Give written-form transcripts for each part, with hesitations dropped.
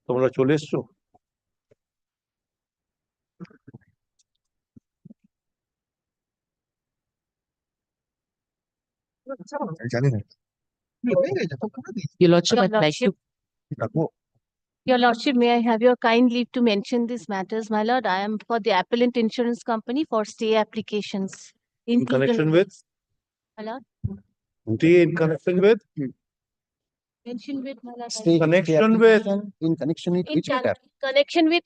তোমরা চলে এসছো? জানি না। Your Lordship, I'd like to. রাখবো। Your Lordship, may I have your kind leave to mention these matters, my lord? I am for the appellant insurance company for stay applications. In connection with? My lord? In connection with? Mention with, my lord. Stay Connection with? In connection with which matter? Connection with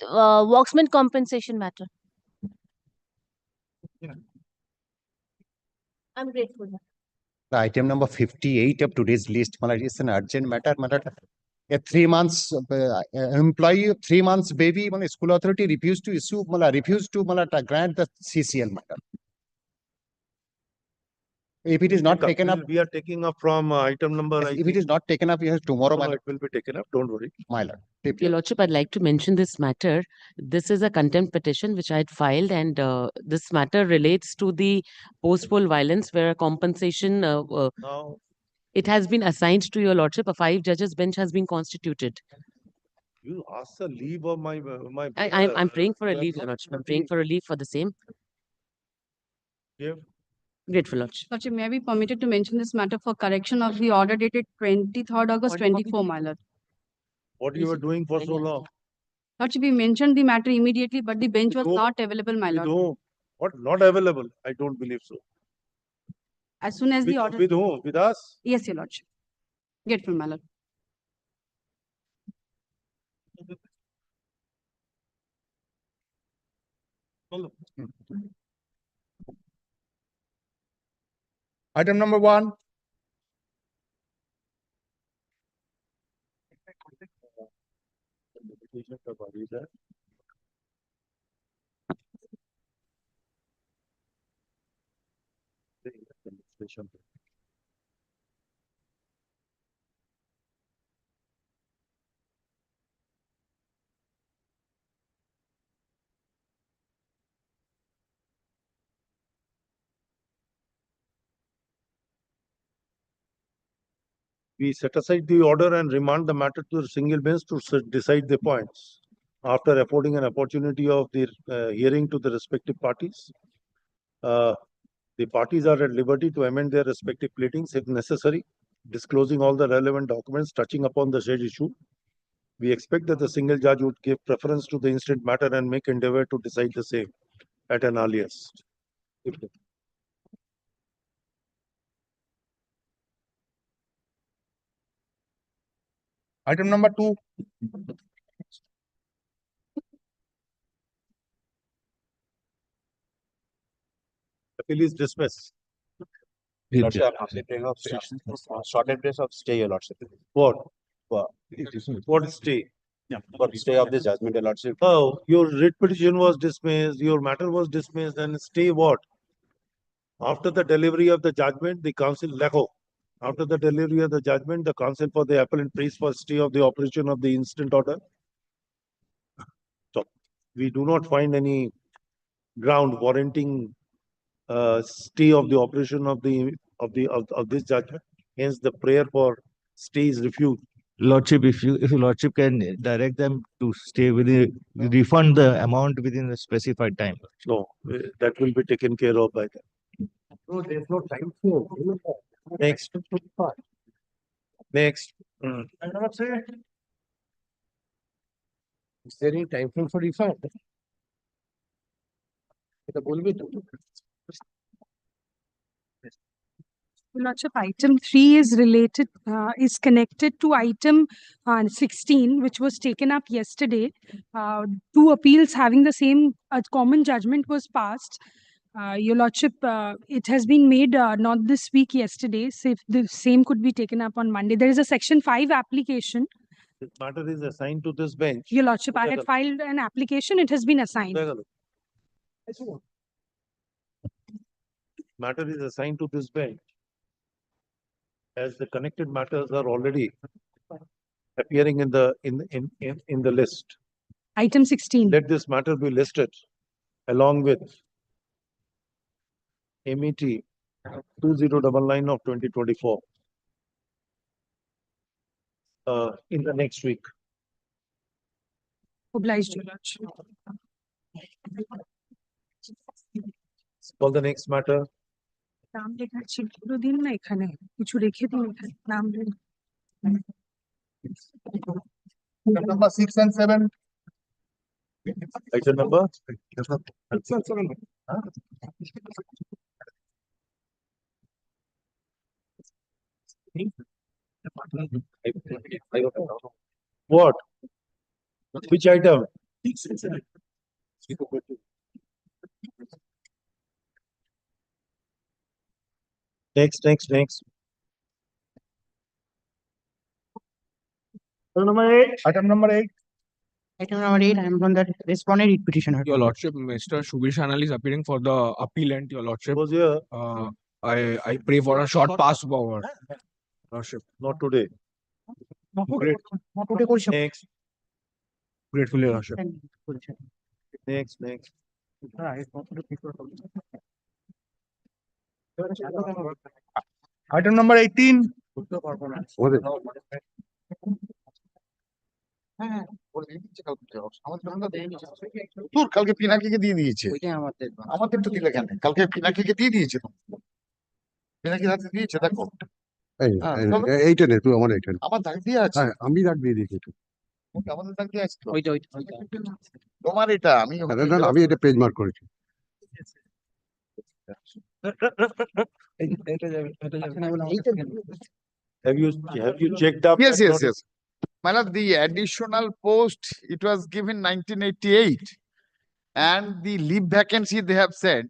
worksman compensation matter. I'm grateful. The item number 58 of today's list, is an urgent matter. A 3 months employee, 3 months baby, school authority refused to issue, refused to grant the CCL matter. If it is not taken up, We are taking up from item number. yes, if it is not taken up, yes, tomorrow, no, it will be taken up. Don't worry. my lord. Your Lordship, I'd like to mention this matter. This is a contempt petition which I had filed, and this matter relates to the post-poll violence where a compensation, Now, it has been assigned to Your Lordship. A 5 judges bench has been constituted. you ask the leave of my. I'm praying for a leave, Your Lordship. I'm praying for a leave for the same. Give. Grateful, Lordship. Lordship, may I be permitted to mention this matter for correction of the order dated 23rd August 24, my lord? What you were doing for so long? Lordship, we mentioned the matter immediately, but the bench was With whom? not available, my With lord. whom? What? Not available? I don't believe so. As soon as the order. With whom? With us? Yes, your lordship. Grateful, my lord. Item number 1. We set aside the order and remand the matter to the single bench to decide the points after affording an opportunity of the hearing to the respective parties. The parties are at liberty to amend their respective pleadings if necessary, disclosing all the relevant documents touching upon the said issue. We expect that the single judge would give preference to the instant matter and make endeavor to decide the same at an earliest. Item number 2. Appeal is dismissed. Lordship, shorted place of stay, your lordship. What? What is stay? For stay of this judgment, your lordship. Oh, your writ petition was dismissed, your matter was dismissed, and stay what? After the delivery of the judgment, the council After the delivery of the judgment, the council for the appellant prays for stay of the operation of the instant order. So we do not find any ground warranting stay of the operation of this judgment. Hence, the prayer for stay is refused. Lordship, if your lordship can direct them to stay refund the amount within a specified time. No, that will be taken care of by them. No, there's no time for. Next. Next. I not say. Is there any time frame for refund? Lordship, item 3 is related, is connected to item 16, which was taken up yesterday. 2 appeals having the same common judgment was passed. Your Lordship, it has been made not this week, yesterday. So if the same could be taken up on Monday. There is a Section 5 application. This matter is assigned to this bench. Your Lordship, I had filed an application. It has been assigned. Matter is assigned to this bench. As the connected matters are already appearing in the list. Item 16. Let this matter be listed along with MET 2099 of 2024 in the next week. Obliged, Your Lordship. Call the next matter. নাম লেখার চিঠগুলো দিন না এখানে, কিছু রেখে দিন এখানে, নাম দিন। Number 6 and 7. Item number? What? Which item? Next. Item number 8. Item number 8, I am from the respondent petitioner. Your Lordship, Mr. Shubir Shanal is appearing for the appellant, Your Lordship. Was here, I pray for a short pass forward. Lordship, not today. great, Next, gratefully, Lordship. next. Item number 18, তোর কালকে পিনাকিকে দিয়ে দিয়েছে, আমাদের তো দিলে কেন? কালকে পিনাকিকে দিয়ে দিয়েছে তো। পিনাকির হাতে দিয়েছে, দেখো এইটা নে, তুই আমার এইটা নে। আমার দাগ দিয়ে আছে। হ্যাঁ, আমি ডাক দিয়ে দিয়েছি তো। ওকে, আমাদের দাগ দিয়ে আছে তো। ওইটা। তোমার এটা আমি না, না, আমি এটা পেজ মার্ক করেছি। Have you checked up? Yes, that yes, notice? yes. Madam, the additional post, it was given 1988. And the leave vacancy, they have said,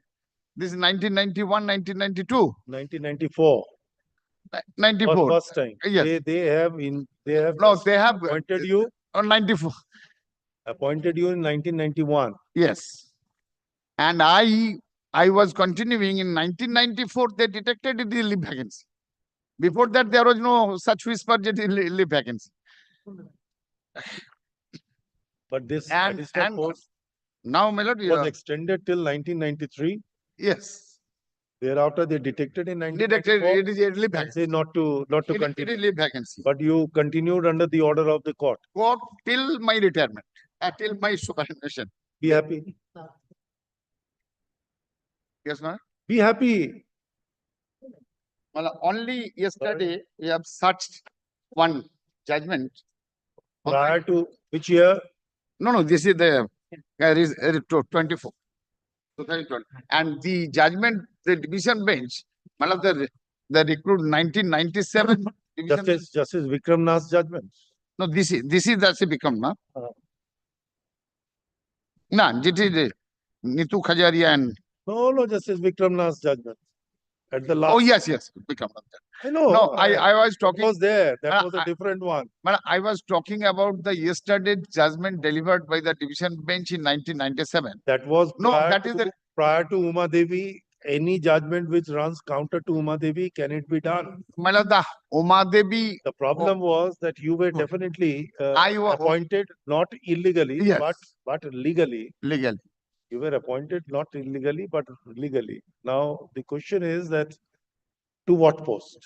this is 1991, 1992, 1994, for 94. first time. Yes. They have No, they have appointed you on 94. in 1991. Yes. And I was continuing in 1994, they detected the leave vacancy. Before that, there was no such whisper that leave vacancy. But this And- additional and- post Now, my lord, was extended till 1993. yes, Thereafter, they detected in detected 1994. it is a leave and vacancy. say not to It is continue. leave vacancy. But you continued under the order of the court. Court till my retirement, till my superannuation. Be happy. Yes, ma'am. Be happy. Well, only yesterday we have searched one judgment. Prior to which year? No, this is the 24. 2020. And the judgment, the division bench, one of the recruit 1997. division bench- Justice Vikram Nath's judgment. No, this is that's become, no? No, this is Nitu Khajaria and, No, Justice Vikram Nath's judgment. At the last. oh, yes, become. I know. No, I was It talking, was there. That was a I- different one. but I was talking about the yesterday judgment delivered by the division bench in 1997. That was No, prior that is to- the, prior to Uma Devi. Any judgment which runs counter to Uma Devi, can it be done? my lord, the Uma Devi, The problem was that you were definitely I wa- appointed not illegally, Yes. but legally. legal. You were appointed not illegally, but legally. Now, the question is that to what post?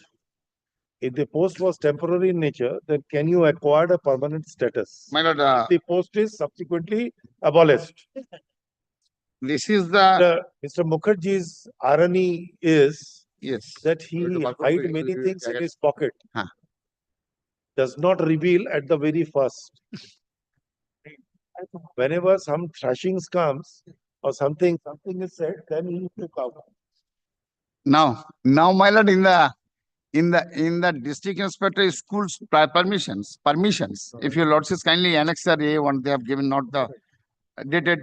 If the post was temporary in nature, then can you acquire a permanent status? My lord, If the post is subsequently abolished. this is the, Mr. Mukherjee's irony is yes, that he hide many things in his pocket. Huh. Does not reveal at the very first. Whenever some thrashings comes or something is said, then he took out. now, my lord, in the district inspector schools permissions, if your lordships kindly annex the A1, they have given not the dated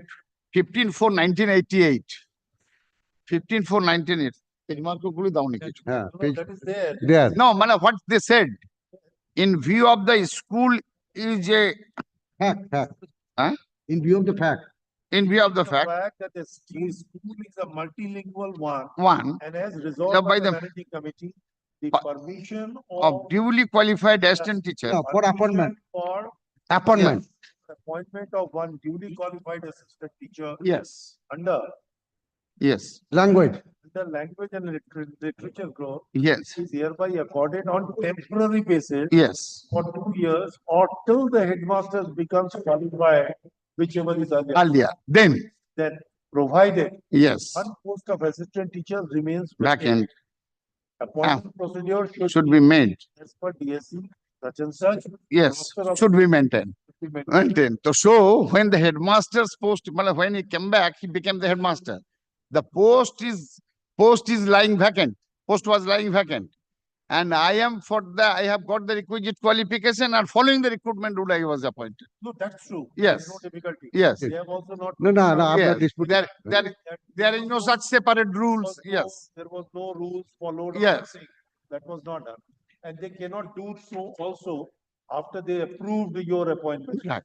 15/4/1988. 15/4/1988. হ্যাঁ, page That is there. There. No, man, what they said, in view of the school is a, Fact. Huh? In view of the fact. in view of the fact, That the school is a multilingual one one, and as resolved Yeah, by by the the- managing committee, the Pa- permission of duly qualified assistant teacher. No, for appointment. For Appointment. appointment of one duly qualified assistant teacher Yes, under yes, Language. the language and literature growth yes, is hereby accorded on temporary basis yes, for 2 years or till the headmaster becomes qualified whichever is earlier. Earlier, then, Then provided yes, one post of assistant teacher remains vacant appointment procedure should be made. as per DSC, such and such. Yes, Master of- should be maintained. should be maintained. Maintained. So when the headmaster's post, when he came back, he became the headmaster. The post is lying vacant. Post was lying vacant. And I have got the requisite qualification and following the recruitment rule, I was appointed. No, that's true. Yes. There is no difficulty. Yes. They have also not. No, I'm Yes, not disputing. there is no such separate rules. Yes. There was no rules followed. or Yes. nothing. That was not done. And they cannot do so also after they approved your appointment. Right.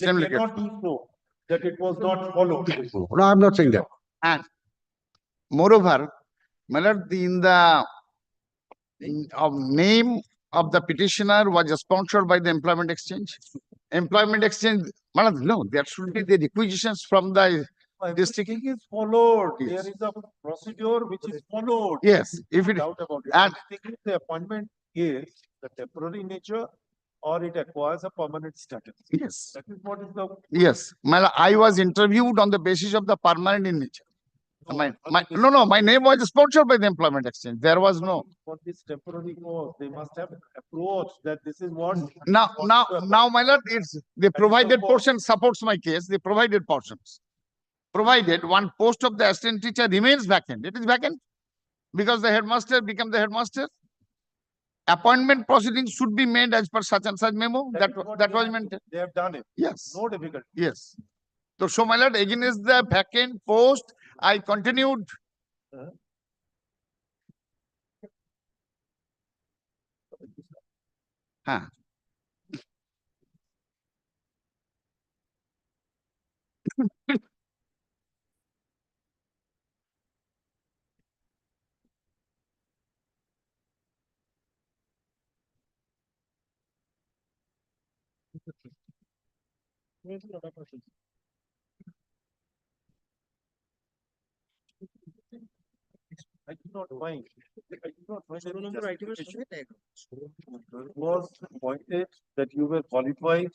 They Same cannot do so that it was not followed. No, I'm not saying that. And moreover, my lord, in the name of the petitioner was sponsored by the employment exchange. Employment exchange, my lord, no, there should be the requisitions from the district. Everything is followed. There Yes. is a procedure which is followed. Yes, if No it, doubt about it. and- I think the appointment is the temporary nature or it acquires a permanent status. yes, That is what is the. yes, my lord, I was interviewed on the basis of the permanent in nature. My name was sponsored by the employment exchange. There was no. For this temporary course, they must have approach that this is what. Now, my lord, it's the provided portion supports my case, the provided portions. Provided one post of the assistant teacher remains vacant, it is vacant. Because the headmaster become the headmaster. Appointment proceedings should be made as per such and such memo, That that is what that they was have- meant, They have done it. yes, No difficulty. yes. So my lord, against the vacant post, I continued. Huh. I do not mind. I do not mind any justification. It was pointed that you were qualified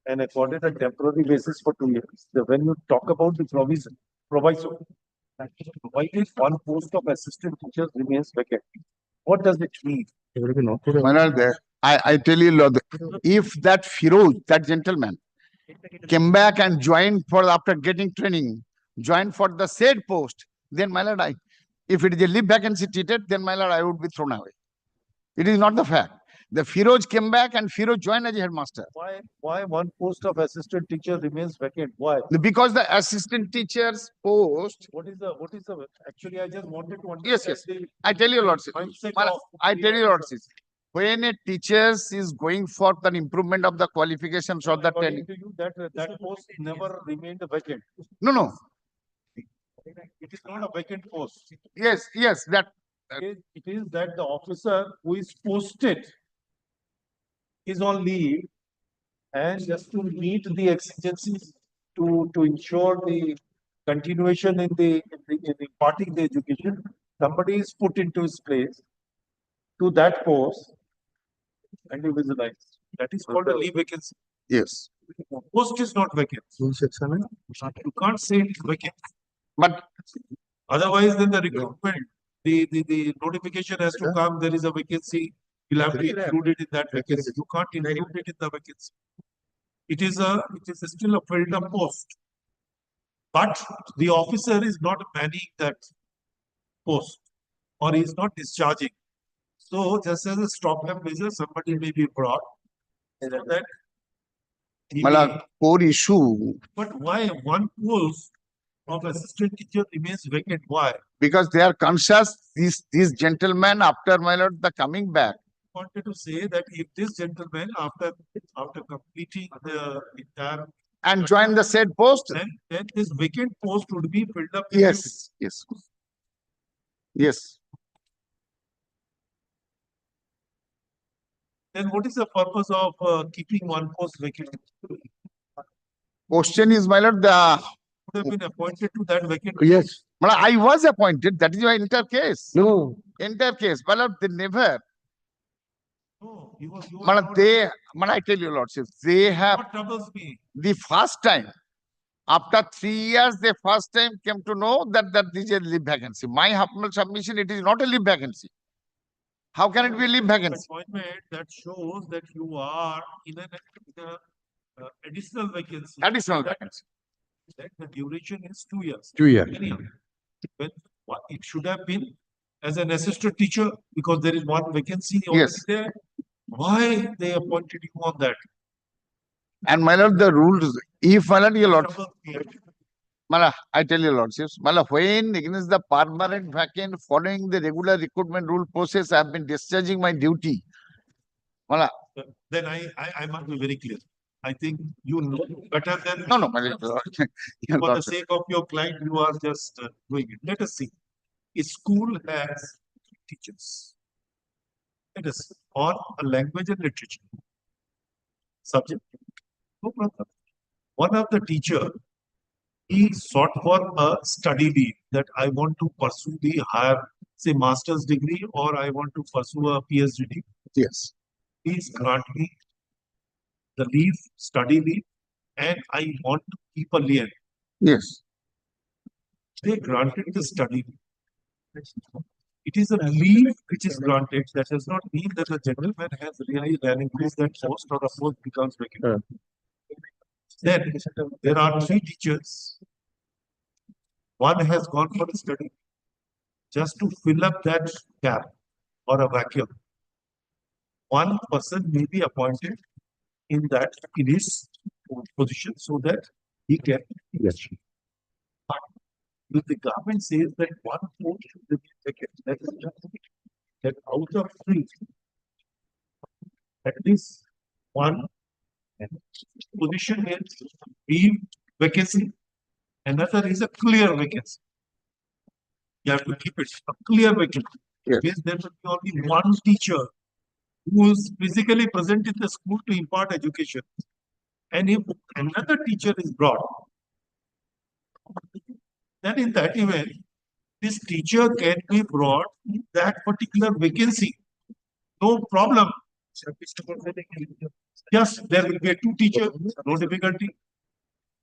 and accorded a temporary basis for 2 years. So when you talk about the proviso, provided one post of assistant teacher remains vacant. What does it mean? My lord, I tell you, Lord, if that Firoz, that gentleman, came back and joined after getting training, joined for the said post, then my lord, if it is a leave vacancy treated, then my lord, I would be thrown away. It is not the fact. The Firoz came back and Firoz joined as a headmaster. Why one post of assistant teacher remains vacant? Why? Because the assistant teacher's post, Actually, I just wanted to Yes, understand. yes. I tell you, Lordship, Mindset my lord, of I the tell you, officer. Lordship, when a teacher is going for the improvement of the qualifications or the According training, to you, that post never remained vacant. no, It is not a vacant post. yes, that, It is that the officer who is posted is on leave and just to meet the exigencies to ensure the continuation in imparting the education, somebody is put into his place to that post and you visualize. That is called a leave vacancy. yes. Post is not vacant. You can't say it is vacant. But Otherwise, then the recruitment, the notification has to come, there is a vacancy, you'll have to include it in that vacancy. You can't include it in the vacancy. It is still a filled up post. But the officer is not manning that post or he is not discharging. So just as a stopgap measure, somebody may be brought so that he my may- lord, core issue, But why one post of assistant teacher remains vacant? Why? because they are conscious, these gentlemen, after my lord, the coming back, Wanted to say that if this gentleman, after completing the entire, and join the said post, then this vacant post would be filled up. with new- yes. Yes, Then what is the purpose of keeping one post vacant? question is, my lord, Would have been appointed to that vacant. Yes, my lord, I was appointed, that is my entire case. no, Entire case, my lord, they never, No, Madam, I tell you, Lordship, they have What troubles me? the first time, after 3 years, they first time came to know that this is a leave vacancy. My humble submission, it is not a leave vacancy. How can it be a leave vacancy? Appointment that shows that you are in an additional vacancy. Additional That- vacancy. That the duration is 2 years. 2 years. Anyhow, when it should have been as an assistant teacher because there is one vacancy already Yes. there. Why they appointed you on that? And my lord, the rules, if my lord, your lord, Trouble here. Mala, I tell you, Lordships, Mala, when against the permanent vacant following the regular recruitment rule process, I have been discharging my duty. Mala, Then I must be very clear. I think you know better than. no, my lord, your For the lordship. sake of your client, you are just doing it. Let us see. A school has teachers. Let us see. On a language and literature subject. No problem. One of the teacher, he sought for a study leave that I want to pursue the higher, say, master's degree, or I want to pursue a PhD degree. Yes. Please grant me the leave, study leave, and I want to keep a lien. Yes. They granted the study leave. It is a leave which is granted. That does not mean that the gentleman has really relinquished that post or the post becomes vacant. Then there are 3 teachers. One has gone for a study just to fill up that gap or a vacuum. One person may be appointed in his position so that he can. Yes. If the government says that one post should be vacant, that is just that out of 3, at least one position is leave vacancy, another is a clear vacancy. You have to keep it a clear vacancy. Yes. Means there will be only one teacher who is physically present in the school to impart education. And if another teacher is brought, then in that event, this teacher can be brought in that particular vacancy. No problem. Yes, there will be 2 teachers, no difficulty.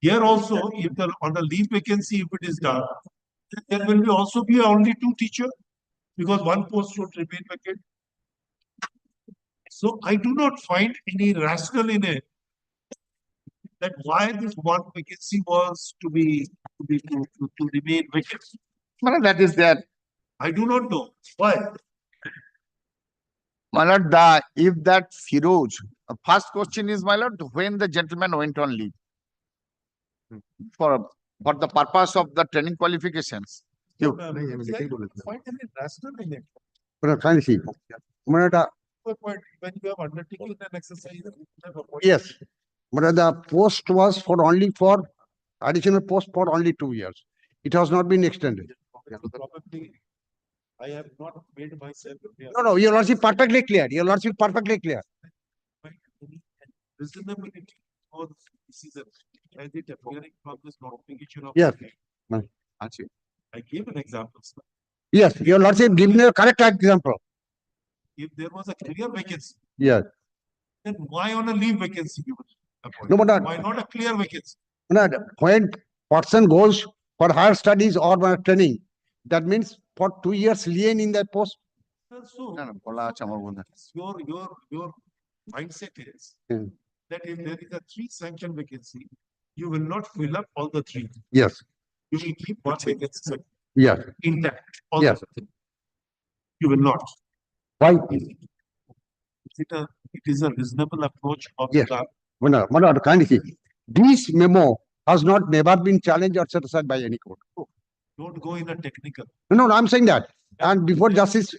Here also, if on the leave vacancy, if it is done, there will be also be only 2 teachers because one post should remain vacant. So I do not find any rational in it that why this one vacancy was to remain vacant. Mala, that is there. I do not know why. My lord, if that Firoj, first question is, my lord, when the gentleman went on leave for the purpose of the training qualifications. You, Find any rational in it. But trying to see. When You have undertaken an exercise. you have appointed- yes, but the post was for additional post for only 2 years. It has not been extended. Probably, I have not made myself clear. No, your lordship perfectly clear. Your lordship perfectly clear. Reasonability for the decision as it appearing from this notification of. Yes. I gave an example, sir. Yes, your lordship give me a correct example. If there was a clear vacancy, Yes. then why on a leave vacancy you would appoint? No, but that- Why not a clear vacancy? When person goes for higher studies or training, that means for 2 years lien in that post. So, No, bola acha amar bondha. your mindset is Hmm. that if there is a 3 sanction vacancy, you will not fill up all the 3. Yes, You will keep one vacancy yes. intact. all Yes. the 3. You will not. Why? It is a reasonable approach of the Yes. government. Manad, kindly see. This memo has not never been challenged or set aside by any court. Don't go in a technical. No, I'm saying that. And before justice,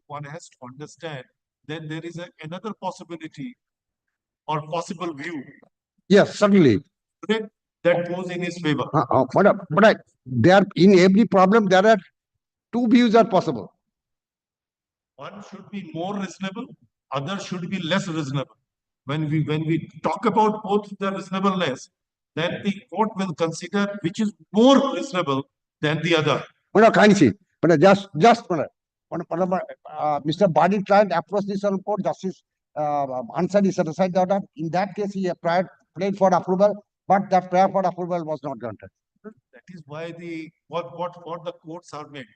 One has to understand, then there is another possibility or possible view yes, certainly. that goes in his favor. But there in every problem, there are 2 views are possible. One should be more reasonable, other should be less reasonable. When we talk about both the reasonableness, then the court will consider which is more reasonable than the other. Kindly see. But just Mr. Badi tried approach this on court, Justice answer is set aside the order. In that case, he applied for approval, but that prayer for approval was not granted. That is why what the courts are made.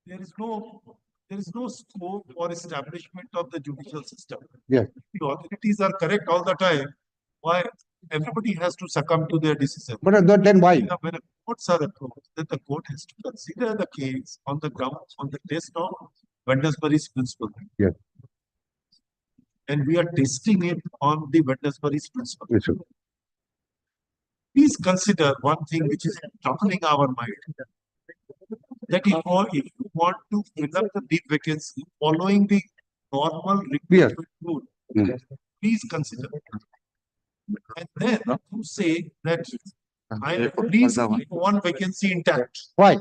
There is no scope for establishment of the judicial system. Yes. The authorities are correct all the time. Why everybody has to succumb to their decision? But then why? When courts are approached, then the court has to consider the case on the grounds, on the test of Wendelsbury's principle. Yes. And we are testing it on the Wendelsbury's principle. Yes, sir. Please consider one thing which is troubling our mind. That if you want to fill up the deep vacancy following the normal recruitment rule, please consider. And then to say that I please keep one vacancy intact. Why?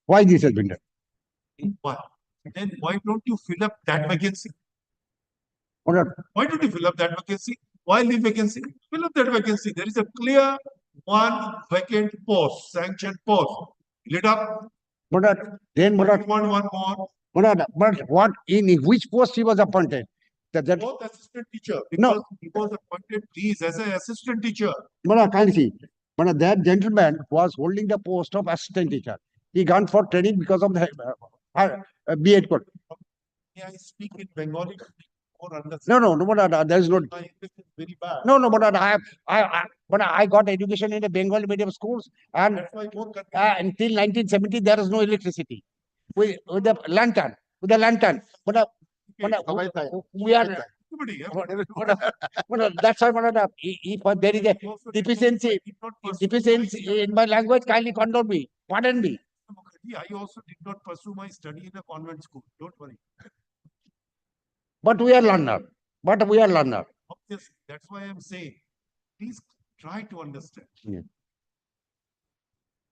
Why this has been done? Why? Then why don't you fill up that vacancy? Why Why don't you fill up that vacancy? Why leave vacancy? Fill up that vacancy. There is a clear one vacant post, sanctioned post. Fill it up. But then You want one more? but what in which post he was appointed? That Both assistant teacher. No. Because he was appointed, please, as an assistant teacher. can't see. But that gentleman was holding the post of assistant teacher. He gone for training because of the B.Ed code. May I speak in Bengali? No, there is no. My English is very bad. No, but I got education in the Bengali medium schools, and That's why both until 1970 there is no electricity. With the lantern, But we are. That's why if there is a deficiency in my language, kindly condone me, pardon me. I also did not pursue my study in a convent school. Don't worry. But we are learner. Obviously, that's why I'm saying, please try to understand. Yeah.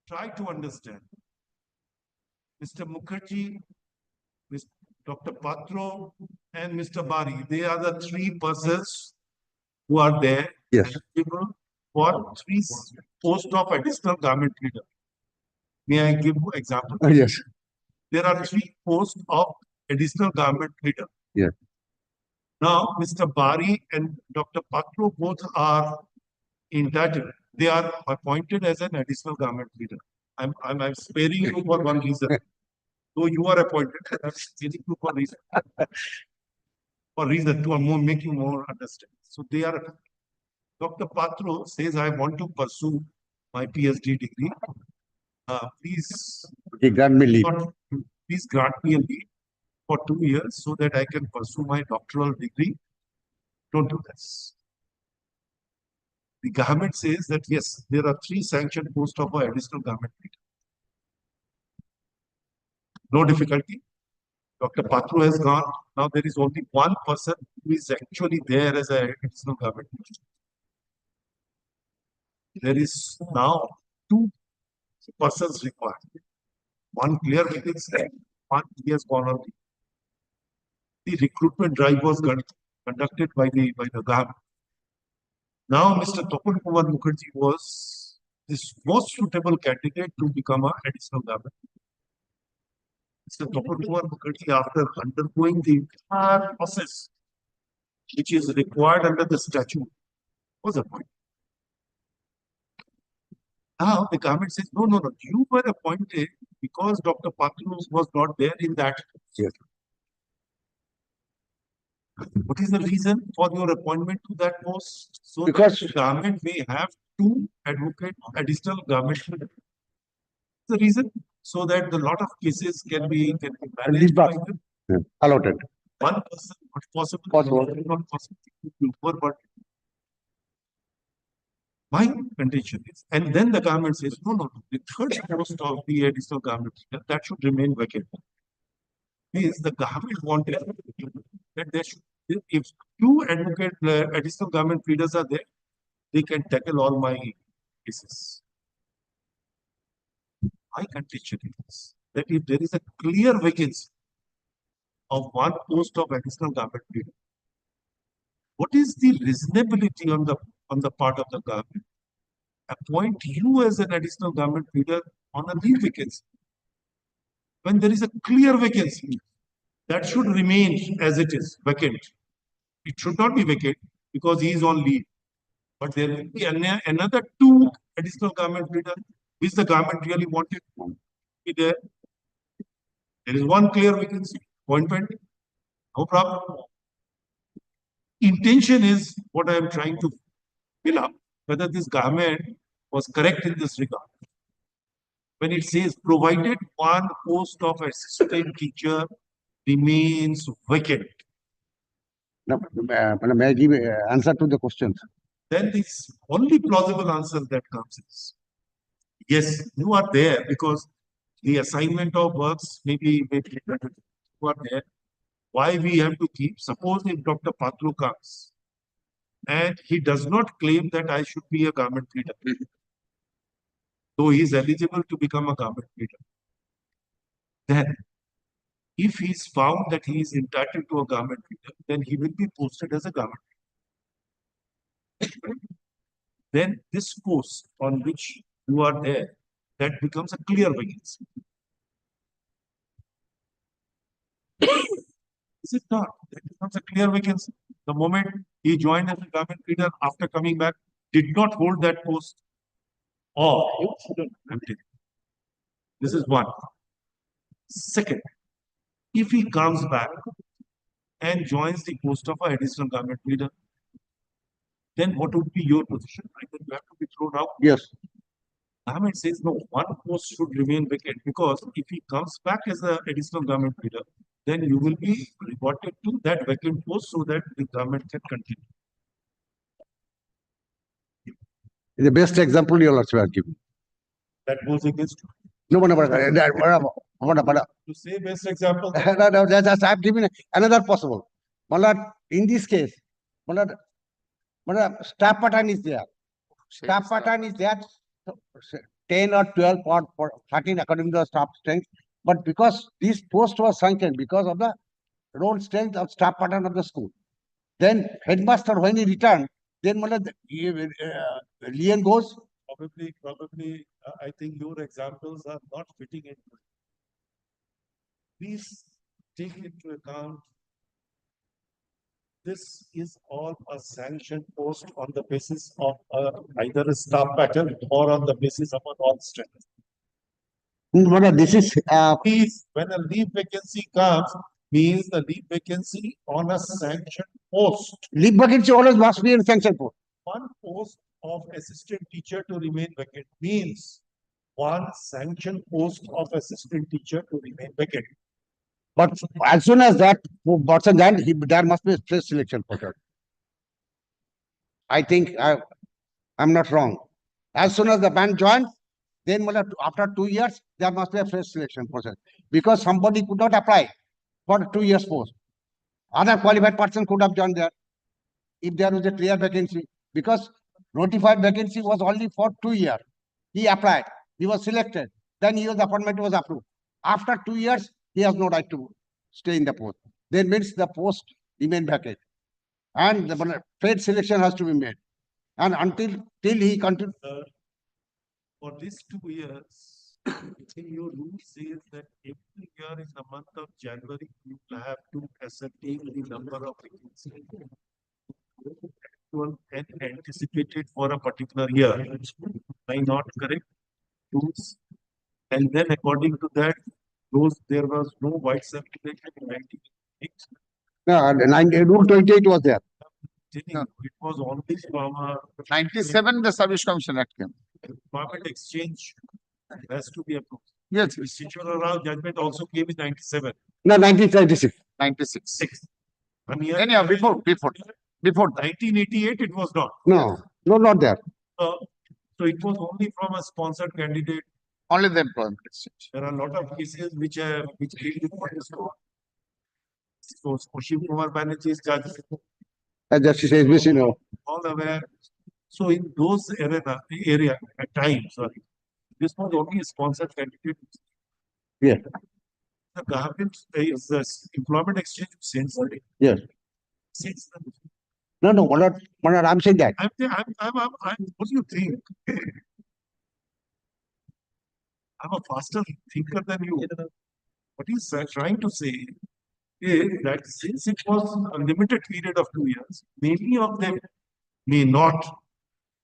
Try to understand. Mr. Mukherjee, Dr. Patro, and Mr. Bari, they are the three persons who are there. Yes. For three posts of additional government leader. May I give you example? Yes. There are three posts of additional government leader. Yeah. Now, Mr. Bari and Dr. Patro both are entitled. They are appointed as an additional government leader. I'm sparing you for one reason. So you are appointed. I'm sparing you for reason. To make you more understand. So they are. Dr. Patro says, I want to pursue my PhD degree. Please grant me leave. Please grant me a leave for 2 years so that I can pursue my doctoral degree. Don't do this. The government says that yes, there are 3 sanctioned posts of our additional government leader. No difficulty. Dr. Patro has gone. Now there is only one person who is actually there as an additional government leader. There is now 2 persons required. One clear vacancy, one he has gone on. The recruitment drive was conducted by the government. Now, Mr. Topal Kumar Mukherjee was this most suitable candidate to become an additional government. Mr. Topal Kumar Mukherjee, after undergoing the entire process, which is required under the statute, was appointed. Now, the government says, no, you were appointed because Dr. Patro was not there in that. Yes. What is the reason for your appointment to that post? So Because that the government may have 2 additional government. The reason? So that the lot of cases can be managed by allotted. one person, not possible. Not possible. But my condition is, and then the government says, no, the 3rd post of the additional government, that should remain vacant. Means the government wanted that there should, if 2 additional government leaders are there, they can tackle all my cases. My condition is that if there is a clear vacancy of 1 post of additional government leader, what is the reasonability on the part of the government? Appoint you as an additional government leader on a leave vacancy. When there is a clear vacancy, that should remain as it is, vacant. It should not be vacant because he is on leave. But there will be another 2 additional garment pleader, which the government really wanted to be there. There is one clear vacancy, appointment, no problem. Intention is what I am trying to fill up, whether this government was correct in this regard. When it says, provided one post of assistant teacher remains vacant, No, may I give answer to the questions? then the only plausible answer that comes is, yes, you are there because the assignment of works maybe you are there. Why we have to keep? Suppose if Dr. Patru comes and he does not claim that I should be a garment pleader, though he is eligible to become a garment pleader, then if he is found that he is entitled to a garment pleader, then he will be posted as a garment pleader. Then this post on which you are there, that becomes a clear vacancy. Is it not? That becomes a clear vacancy. The moment he joined as a garment pleader, after coming back, did not hold that post, or empty. This is one. Second, if he comes back and joins the post of an additional garment pleader, then what would be your position? Either you have to be thrown out. Yes. Government says no, one post should remain vacant because if he comes back as an additional government leader, then you will be reported to that vacant post so that the government can continue. The best example you also have given. That goes against you. No, To say best example, just I have given another possible. In this case, staff pattern is there. Staff pattern is there. 10 or 12 or 13 according to the staff strength. But because this post was sunken because of the road strength of staff pattern of the school, then headmaster when he returned, then Lian goes. Probably, I think your examples are not fitting in. Please take into account this is all a sanctioned post on the basis of either a staff pattern or on the basis of a non-strength. This is Please, when a leave vacancy comes, means the leave vacancy on a sanctioned post. leave vacancy always must be in sanction post. One post of assistant teacher to remain vacant means one sanctioned post of assistant teacher to remain vacant. But as soon as that person joined, there must be a fresh selection process. I think I'm not wrong. As soon as the man joins, then after 2 years, there must be a fresh selection process. Because somebody could not apply for 2 years post. Other qualified person could have joined there if there was a clear vacancy. Because notified vacancy was only for 2 years. He applied, he was selected, then his appointment was approved. After 2 years, he has no right to stay in the post. Then means the post remain vacant. And the paid selection has to be made. And till he continues. For these 2 years, your rule says that every year in the month of January, you have to ascertain the number of vacancies and anticipated for a particular year. Am I not correct? And then according to that, there was no white circulation in 1988. No, Rule 28 was there. No. It was only from 97, the Service Commission Act came. Employment exchange has to be approved. Yes. Procedural Rao judgment also came in 97. No, 1996. 96. Anyhow, before 1988, it was not. No, not there. So it was only from a sponsored candidate. Only the employment exchange. There are a lot of cases which deal with what is called. So Shiv Kumar Banerjee's judges, Justice SBC, no. all aware. So in those area at times, sorry, this was only a sponsored candidate. Yeah. The government is the employment exchange censored. Yes. No, I'm saying that. What do you think? I'm a faster thinker than you. What he's trying to say, is that since it was a limited period of 2 years, many of them may not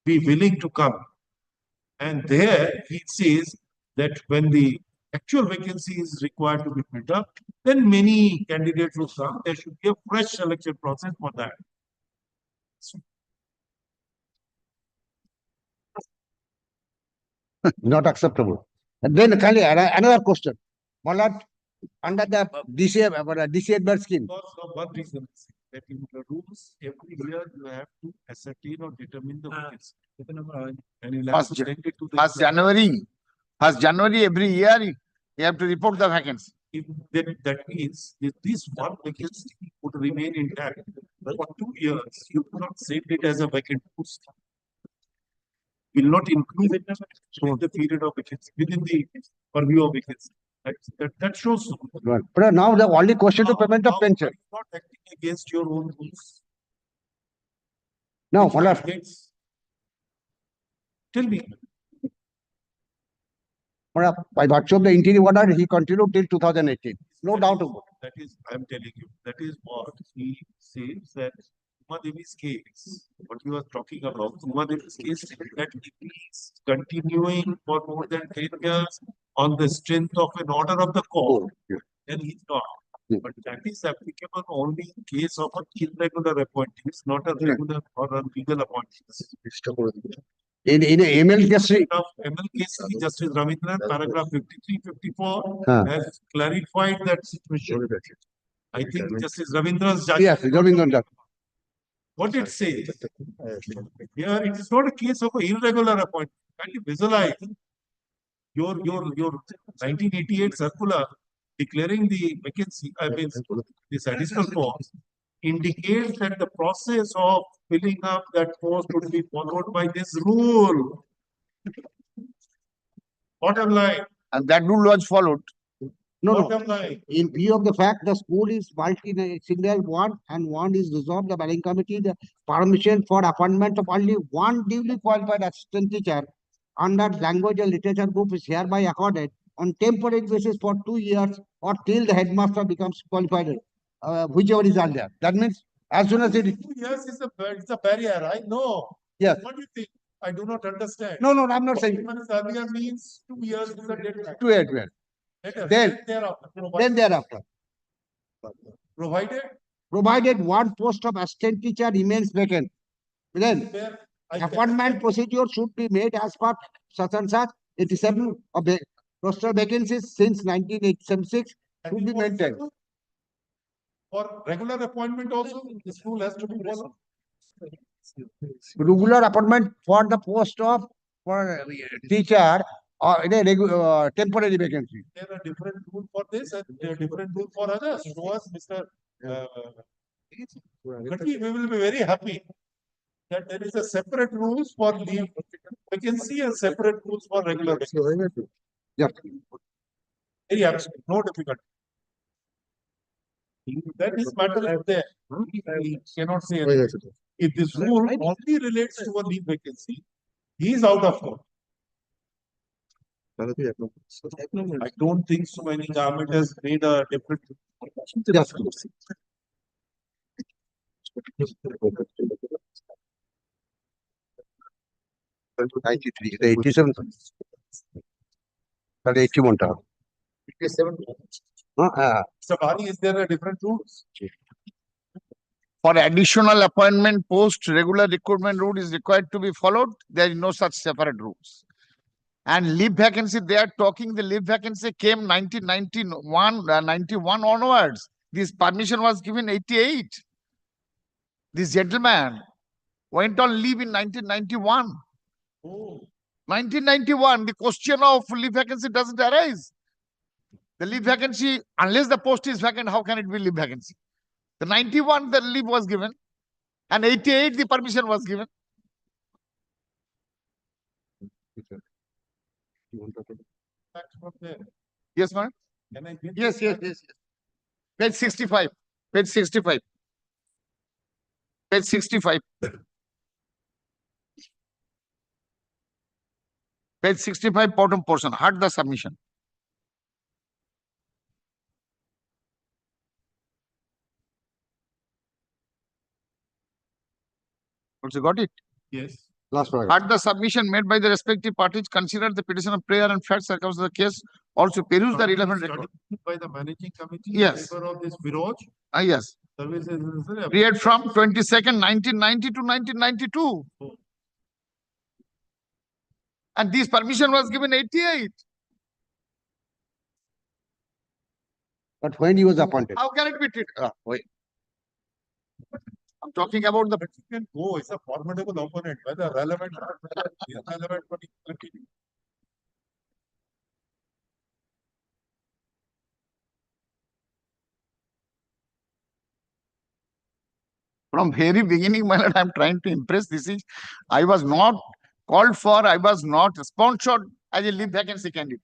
be willing to come. And there he says that when the actual vacancy is required to be filled up, then many candidates will come. There should be a fresh selection process for that. Not acceptable. And then kindly another question. Malad, under the disabled scheme. Because of one reason, that in the rules, every year you have to ascertain or determine the vacancy. And you'll have to send it to the. First January every year, you have to report the vacancy. If that means if this one vacancy would remain intact for 2 years, you cannot send it as a vacant post. Will not include it in the period of vacancy, within the purview of vacancy. That shows. Right. But now the only question to payment of Now, pension. are you not acting against your own rules. No, Malad, Yes. Tell me. Malad, by virtue of the interim order, he continued till 2018. No doubt about it. That is, I'm telling you, that is what he says that Uma Devi's case, what you are talking about, Uma Devi's case, that if he is continuing for more than 10 years on the strength of an order of the court, then he's not. But that is applicable only in case of an irregular appointees, not a regular or a legal appointees. In ML case, Of ML case, Justice Ravindran, paragraph 53, 54 Huh. has clarified that situation. I think Justice Ravindran's yes, judgment. Govindran Jat. What it says. Here, it is not a case of an irregular appointment. Can you visualize your 1988 circular declaring the vacancy, I mean, this additional post indicates that the process of filling up that post would be followed by this rule. Bottom line, And that rule was followed. No, no. bottom line. In view of the fact the school is single one and one is resolved, the Building Committee, the permission for appointment of only one duly qualified assistant teacher under language and literature group is hereby accorded on temporary basis for 2 years or till the headmaster becomes qualified, whichever is earlier. That means as soon as it, 2 years is it's a barrier, I know. yes. What do you think? I do not understand. No, no, I'm not saying. 2 months earlier means 2 years is a deadline. 2 8 well. Later, Then- thereafter. Then thereafter, Provided. provided one post of assistant teacher remains vacant, then Where I appointment procedure should be made as per such and such 87 of the roster vacancies since 1976 should be maintained. For regular appointment also, this rule has to be followed. Regular appointment for the post of for teacher or in a temporary vacancy. There are different rule for this and there are different rule for others. Show us, Mr. Khatti, we will be very happy that there is a separate rules for leave vacancy and separate rules for regular vacancy. Yeah. Very happy, no difficulty. That is matter is there. We cannot say anything. If this rule only relates to a leave vacancy, he is out of court. I don't think so. Any government has made a different. Yes. 93, 87. 81. Sabari, is there a different rules? For additional appointment post, regular recruitment rule is required to be followed. There is no such separate rules. And leave vacancy, they are talking the leave vacancy came 1991, 91 onwards. This permission was given 88. This gentleman went on leave in 1991. Oh. 1991, the question of leave vacancy doesn't arise. The leave vacancy, unless the post is vacant, how can it be leave vacancy? The 91, the leave was given, and 88, the permission was given. Back from there. Yes, ma'am? Can I get Yes, this yes, back? yes. Page 65. Page 65. Page 65. Page 65, bottom portion, heard the submission. Also got it? Yes. Last paragraph. Had the submission made by the respective parties considered the petition of prayer and fact circumstances of the case, also peruse the relevant record. By the managing committee. Yes. Paper of this Viroj. Yes. Services. Period from 22nd, 1990 to 1992. And this permission was given 88. But when he was appointed. How can it be treated? Wait. I'm talking about the. But you can go, it's a formidable opponent, whether relevant or irrelevant, but you continue. From very beginning, my lord, I'm trying to impress. This is, I was not called for, I was not sponsored as a leave vacancy candidate.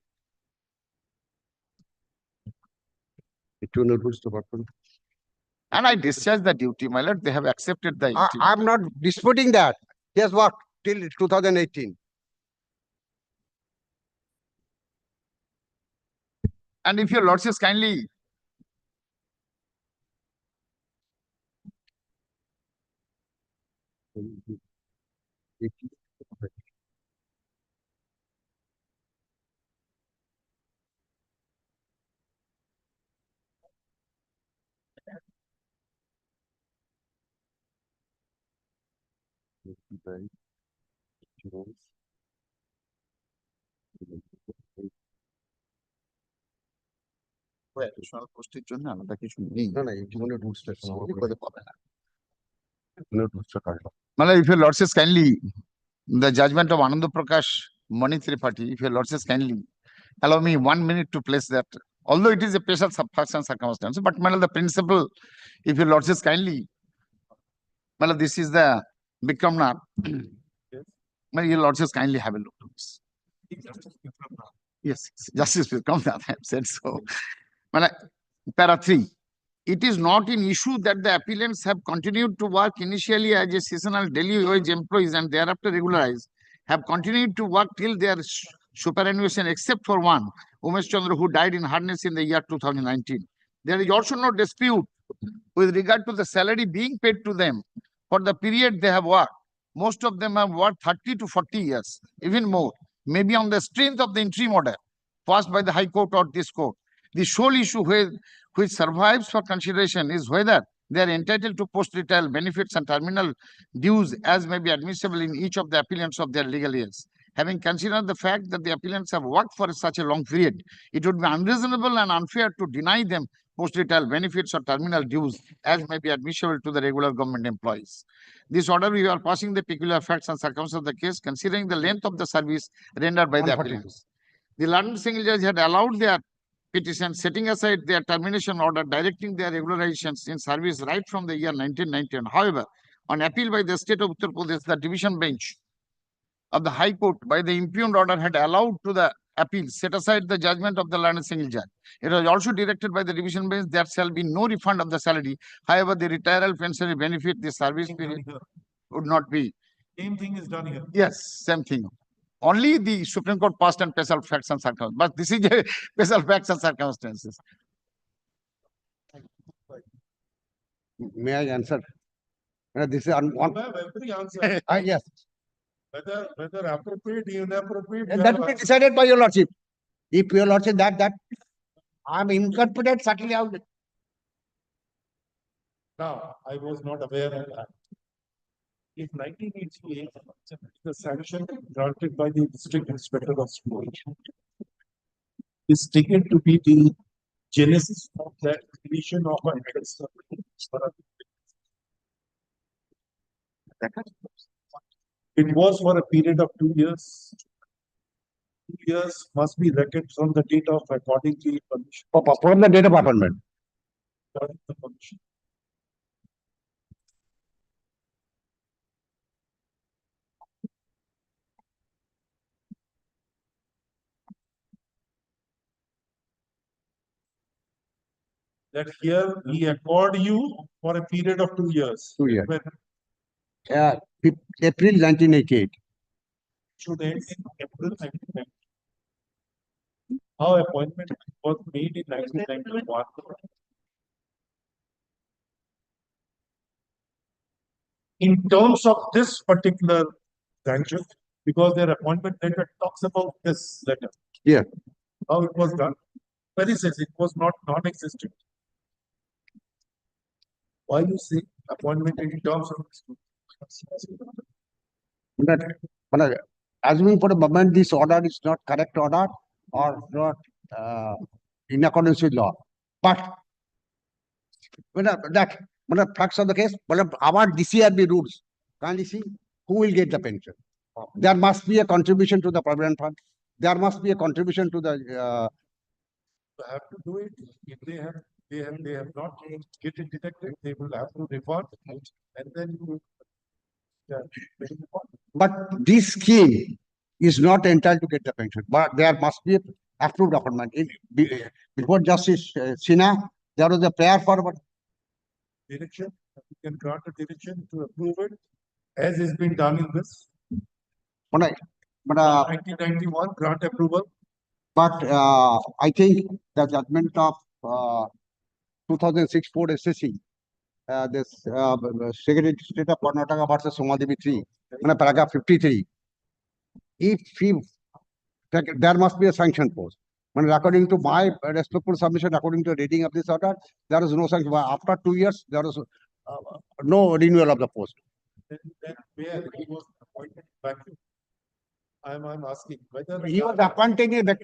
And I discharged the duty, my lord. They have accepted the. I'm not disputing that. He has worked till 2018. And if your lordships kindly. Additional পোস্টের জন্য আলাদা কিছু নেই। No, no, only two steps. বিপদে পাবে না। মানে if your lordships kindly, the judgment of Ananda Prakash Mani Tripathi, if your lordships kindly allow me 1 minute to place that, although it is a special subfaction circumstance, but the principle, if your lordships kindly, this is the Bikramnath. Your lordships kindly have a look to this. Yes, Justice Bikramnath, I have said so. Para 3. It is not an issue that the appellants have continued to work initially as a seasonal daily wage employees and thereafter regularized, have continued to work till their superannuation, except for one, Umesh Chandra, who died in harness in the year 2019. There is also no dispute with regard to the salary being paid to them for the period they have worked. Most of them have worked 30 to 40 years, even more, maybe on the strength of the interim order passed by the High Court or this court. The sole issue which survives for consideration is whether they are entitled to post-retrial benefits and terminal dues as may be admissible in each of the appellants of their legal years. Having considered the fact that the appellants have worked for such a long period, it would be unreasonable and unfair to deny them post-retrial benefits or terminal dues as may be admissible to the regular government employees. This order, we are passing the peculiar facts and circumstances of the case, considering the length of the service rendered by the appellants. The learned single judge had allowed their petition, setting aside their termination order, directing their regularizations in service right from the year 1991. However, on appeal by the state of Uttar Pradesh, the division bench of the High Court by the impugned order had allowed to the appeal set aside the judgment of the learned single judge. It was also directed by the division bench there shall be no refund of the salary. However, the retiral pensionary benefit, the service period would not be. Same thing is done here. Yes, same thing. Only the Supreme Court passed on special facts and circumstances, but this is a special facts and circumstances. May I answer? This is one. You have every answer. Yes. Whether appropriate, inappropriate. That will be decided by your lordship. If your lordship that I'm incompetent, certainly I will. Now, I was not aware of that. In 1988, the sanction granted by the district inspector of schools is taken to be the genesis of that creation of a It was for a period of 2 years. 2 years must be reckoned from the date of according to permission. From the date of appointment. According to permission. That here we accord you for a period of 2 years. 2 years. When April 1988. should end in April 1990. How appointment was made in 1991. in terms of this particular sanction, because their appointment letter talks about this letter. Yeah. How it was done. But he says it was not non-existent. Why you say appointment in terms of But assuming for the moment this order is not correct order or not in accordance with law, but when the facts of the case, our DCRB rules, kindly see who will get the pension. There must be a contribution to the provident fund. There must be a contribution to the have to do it. If they have not get it detected, they will have to report and then you. But this scheme is not entitled to get the pension, but there must be approved appointment. Before Justice Sinha, there was a prayer for Direction, you can grant a direction to approve it, as has been done in this. But 1991 grant approval. But I think the judgment of 2006 Ford SSC, this Secretary of State of Karnataka versus Somadevi 3, paragraph 53. If there must be a sanction post. According to my respectful submission, according to reading of this order, there is no sanction. After 2 years, there is no renewal of the post. Then where he was appointed back to. I'm asking whether He was appointing a bit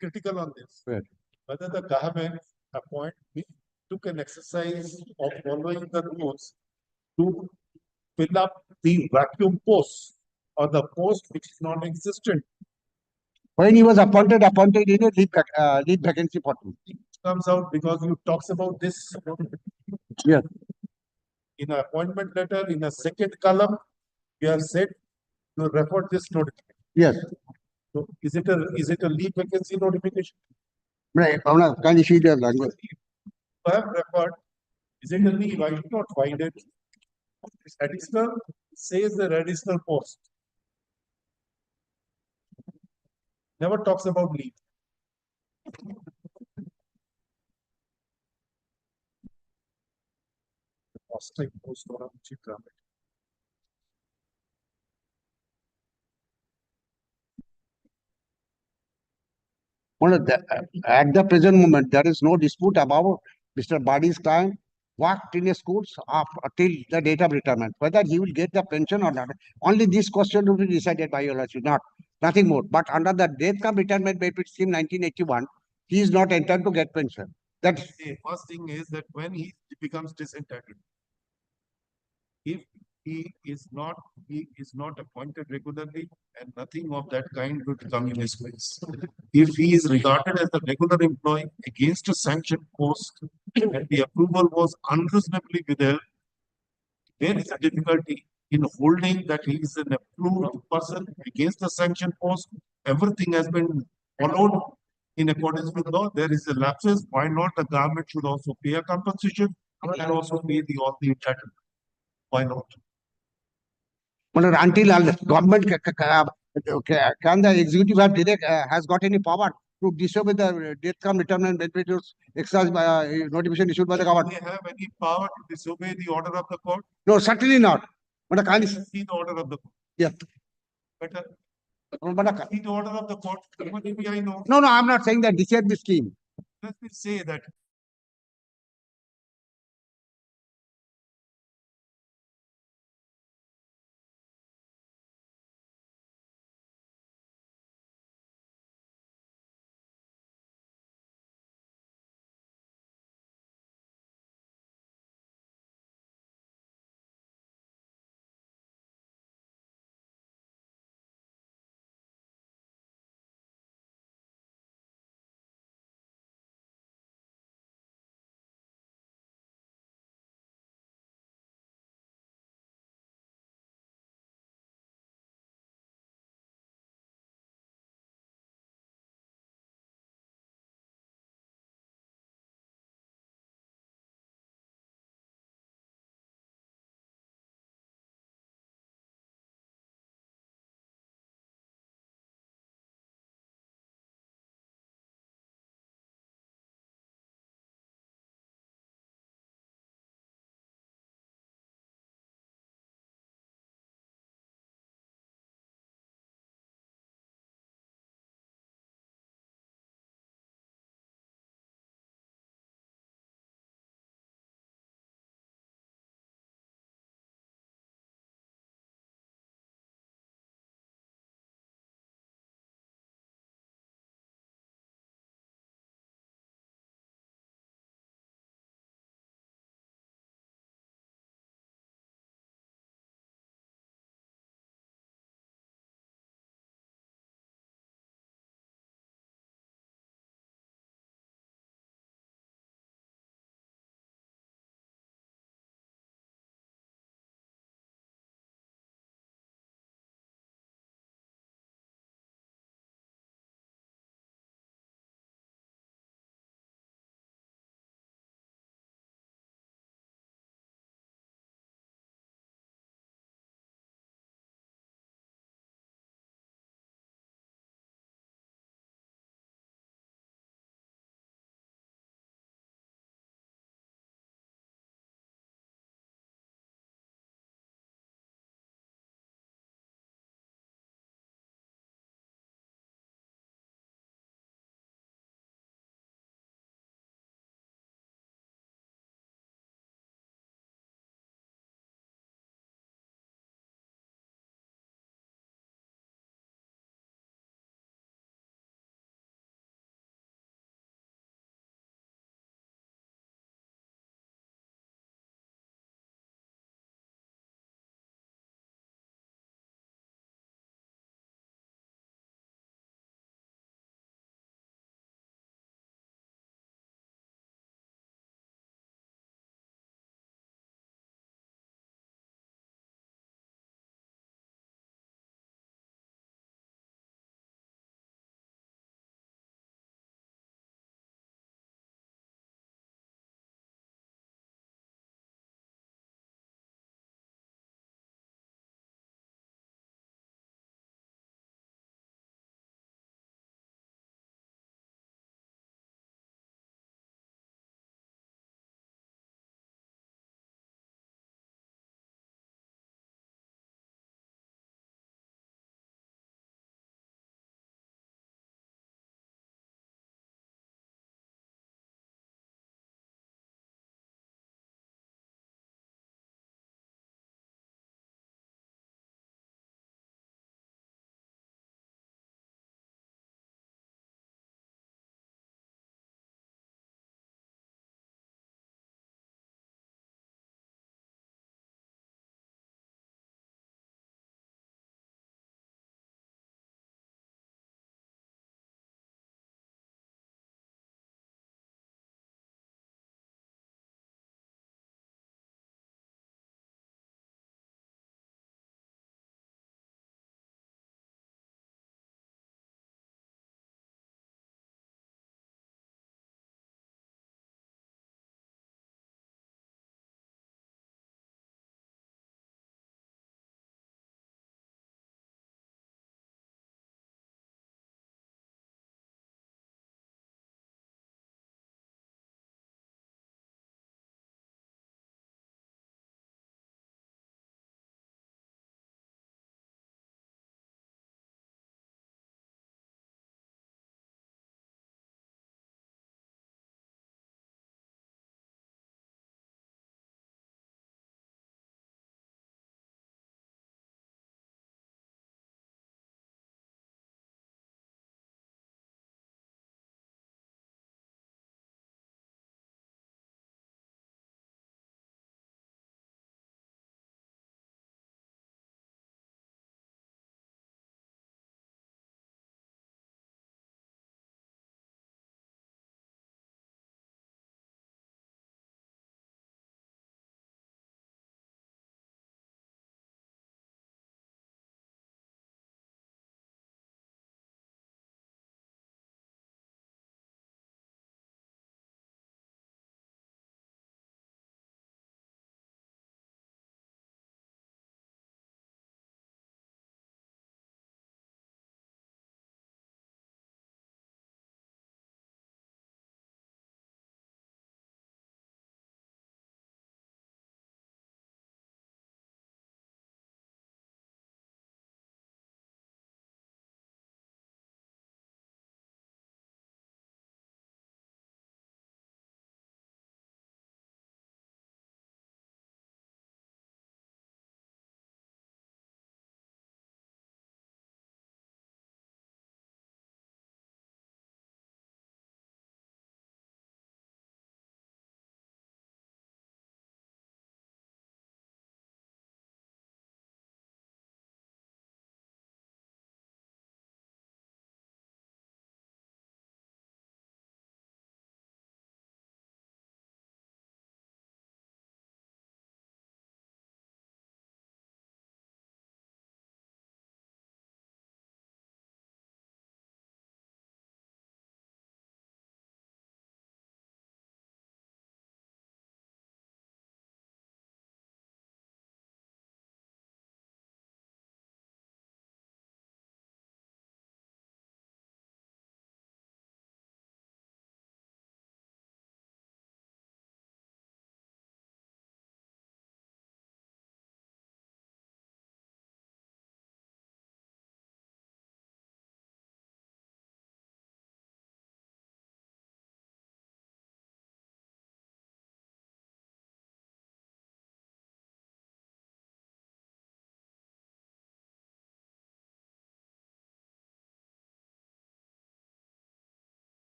critical on this. Right. Whether the government took an exercise of following the rules to fill up the vacuum post or the post which is non-existent. When he was appointed in a leave vacancy for 2. It comes out because you talks about this. Yes. In an appointment letter, in a second column, you have said you referred this notification. Yes. So is it a leave vacancy notification? Right. Can you see the language? I have referred. Is it a leave? I did not find it. It's additional, says the additional post. Never talks about leave. Ostrich post or a cheap rabbit. At the present moment, there is no dispute about Mr. Badi's client worked in a schools till the date of retirement. Whether he will get the pension or not, only this question will be decided by your lordship, nothing more. But under the death cum retirement benefit scheme 1981, he is not entitled to get pension. That's the first thing is that when he becomes disentitled, if he is not appointed regularly and nothing of that kind would come in his place. If he is regarded as a regular employee against a sanctioned post and the approval was unreasonably withheld, there is a difficulty in holding that he is an approved person against the sanctioned post. Everything has been followed in accordance with law. There is a lapses. Why not the government should also pay a compensation and also pay all the entitlement? Why not? until government can the executive have direct has got any power to disobey the death cum retirement benefits exercise by notification issued by the government? Do they have any power to disobey the order of the court? No, certainly not. But can you see the order of the court? Yes. Better. But See the order of the court. Maybe I know. No, I'm not saying that decide the scheme. Let me say that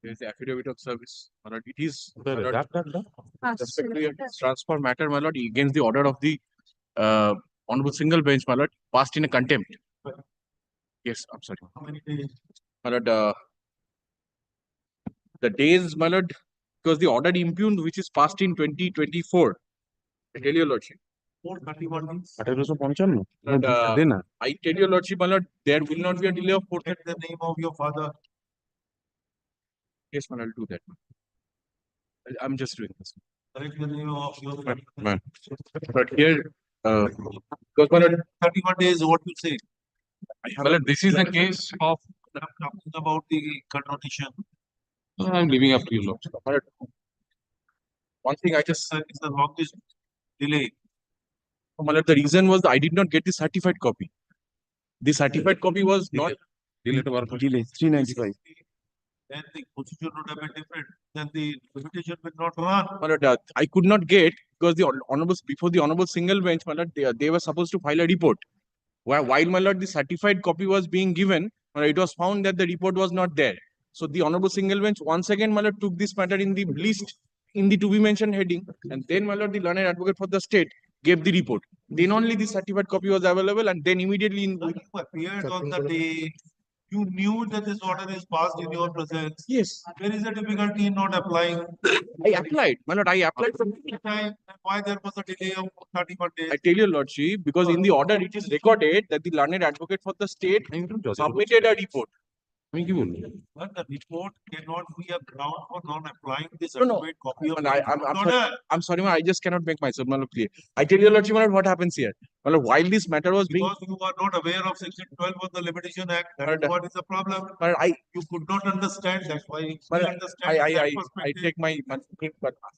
There is the affidavit of service. My lord, it is my There, lord, Ah, respect to your transfer matter, my lord, against the order of the honorable single bench, my lord, passed in a contempt. Yes, I'm sorry. How many days? My lord, the days, my lord, because the order impugned, which is passed in 2024. I tell your lordship. 431 days. And, I tell your lordship, my lord, there will not be a delay of 4 Get the name of your father. Yes, man, I'll do that. I'm just doing this. Correct the name of your Man. But here, because my lord, 31 days, what you say? my lord, this is a case of. I'm talking about the connotation. I'm leaving up to you, lord. My lord, one thing I just It's the longest delay. my lord, the reason was I did not get the certified copy. The certified copy was not. Delay 395. Then the procedure would have been different. Then the limitation will not run. My lord, I could not get because the honorable before the honorable single bench, my lord, they were supposed to file a report. While my lord, the certified copy was being given, my lord, it was found that the report was not there. So the honorable single bench once again, my lord, took this matter in the list in the to be mentioned heading, and then my lord, the learned advocate for the state gave the report. Then only the certified copy was available, and then immediately in. You appeared on the day. You knew that this order is passed in your presence. Yes, There is a difficulty in not applying. I applied. My lord, I applied for The time, and why there was a delay of 31 days? I tell you, lordship, because in the order it is recorded that the learned advocate for the state submitted a report. But the report cannot be a ground for non-applying the No, no. certified copy of And the order. I'm sorry, I just cannot make myself clear. I tell you, lordship, my lord, what happens here. My lord, while this matter was being, Because you are not aware of section 12 of the Limitation Act, that But- is what is the problem. my lord, You could not understand, that's why we But understand that I perspective. take my, but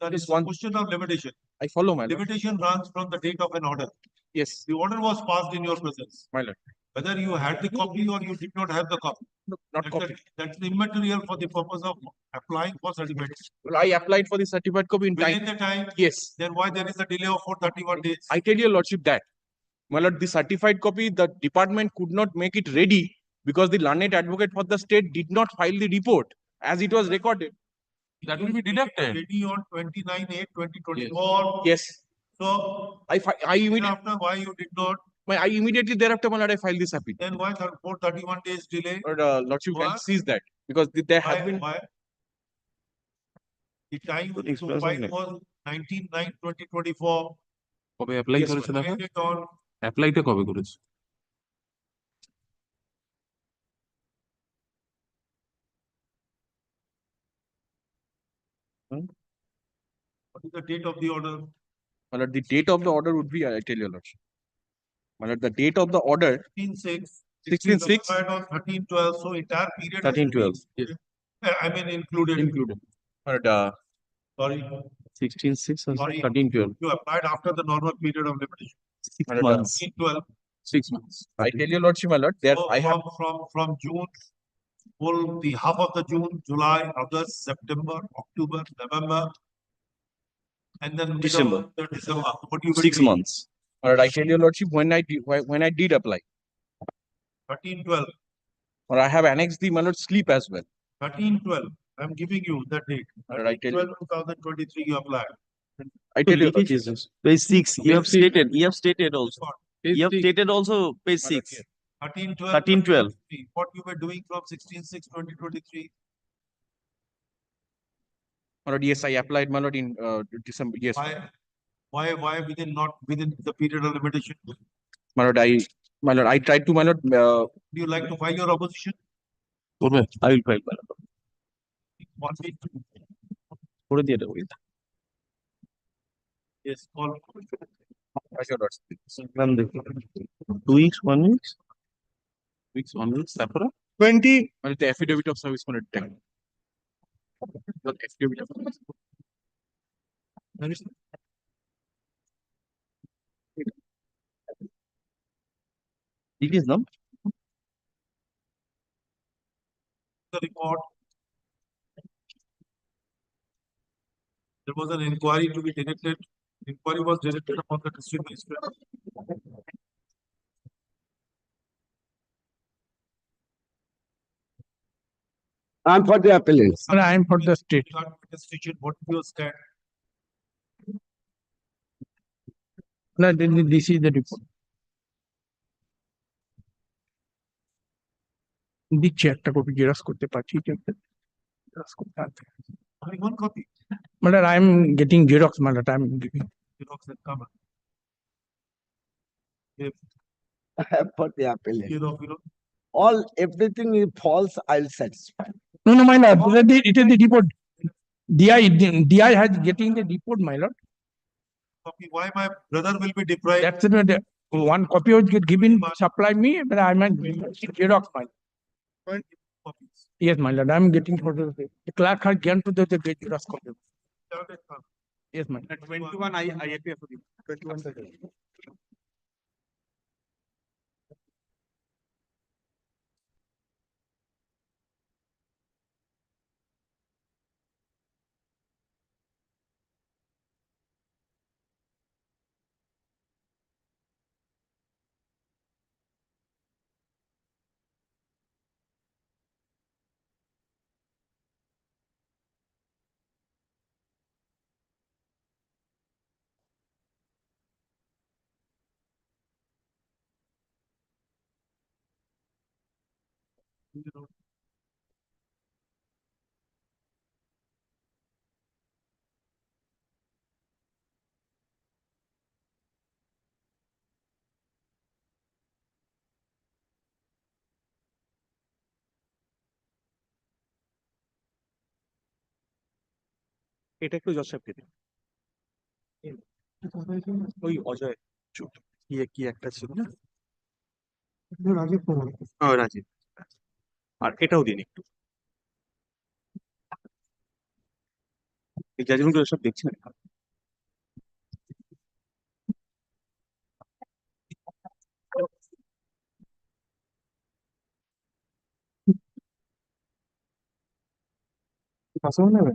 That is just a one, question of limitation. I follow my lord. Limitation runs from the date of an order. Yes, The order was passed in your presence. my lord. Whether you had the copy or you did not have the copy. No, not That's copy. that's immaterial for the purpose of applying for certificate. Well, I applied for the certified copy in time. Within the time, Yes, then why there is a delay of 431 days? I tell your lordship that. My lord, the certified copy, the department could not make it ready because the learned advocate for the state did not file the report as it was recorded. That will be deducted. Ready on 29/8/2024. Yes, So, I immediately, after why you did not, I immediately thereafter, my lord, I filed this appeal. then why 431 days delay? But lordship can Why? seize that because there have been. Why? The time Good to express file only. was 19/9/2024. কবে apply Yes, করেছে দেখো Filed it on অ্যাপ্লাইটা কবে করেছে what is the date of the order? My lord, the date of the order would be, I tell your lordship. My lord, the date of the order, 16/6. 16/6. On 13/12, so entire period. 13/12. Yes. I mean included. Included. But Sorry, 16/6 or Sorry. 13/12. you applied after the normal period of limitation. 6 But, months. 12. 6 months. I tell your lordship, my lord, there So I have. from June, full the half of the June, July, August, September, October, November. And then middle December. of the December. What do you? 6 months. But I tell your lordship, when I did apply, 13/12. or I have annexed the my lord sleep as well. 13/12. I'm giving you that date. But I tell you, 12/2023 you applied. I tell you, Page 6. You have stated. You have stated also. Page You have six. stated also page my lord, 6. here. 13/12. 13/12. 2023. What you were doing from 16/6/2023? My lord, yes, I applied, my lord, in December. Yes, Why not within the period of limitation? my lord, I tried to, my lord. Do you like to file your opposition? I will file. One week. করে দিয়ে দেবো। Yes, all. I should not. Ma'am দেখুন 2 weeks 1 week weeks 1 week তারপরে 20. My lord, the affidavit of service, my lord, 10. The affidavit of service. it is no The report. There was an inquiry to be directed. Inquiry was directed upon the district magistrate. I'm for the appellants. And I am for the state. What your stand? No, this is the report. দিচ্ছি একটা copy xerox করতে পারছি xerox করতে পারছি Only one copy. মানে I am getting xerox মানে I am giving Xerox and cover. If For the appellant. you know, All, everything is false, I'll satisfy. no my lord it is the report DI has getting the report my lord copy, why my brother will be deprived? that's the one copy was given supply me but I might Xerox my Copies. yes my lord I am getting for the clerk has given to the Xerox copy yes my lord 21 I appear for the 21. এটা একটু জশাবকে দিন ওই অজয় চুট কি একটা ছিল না রাজীব আর এটাও দিন একটু এই জাজমেন্ট গুলো সব দেখছেন পাসওয়ার্ড নেবে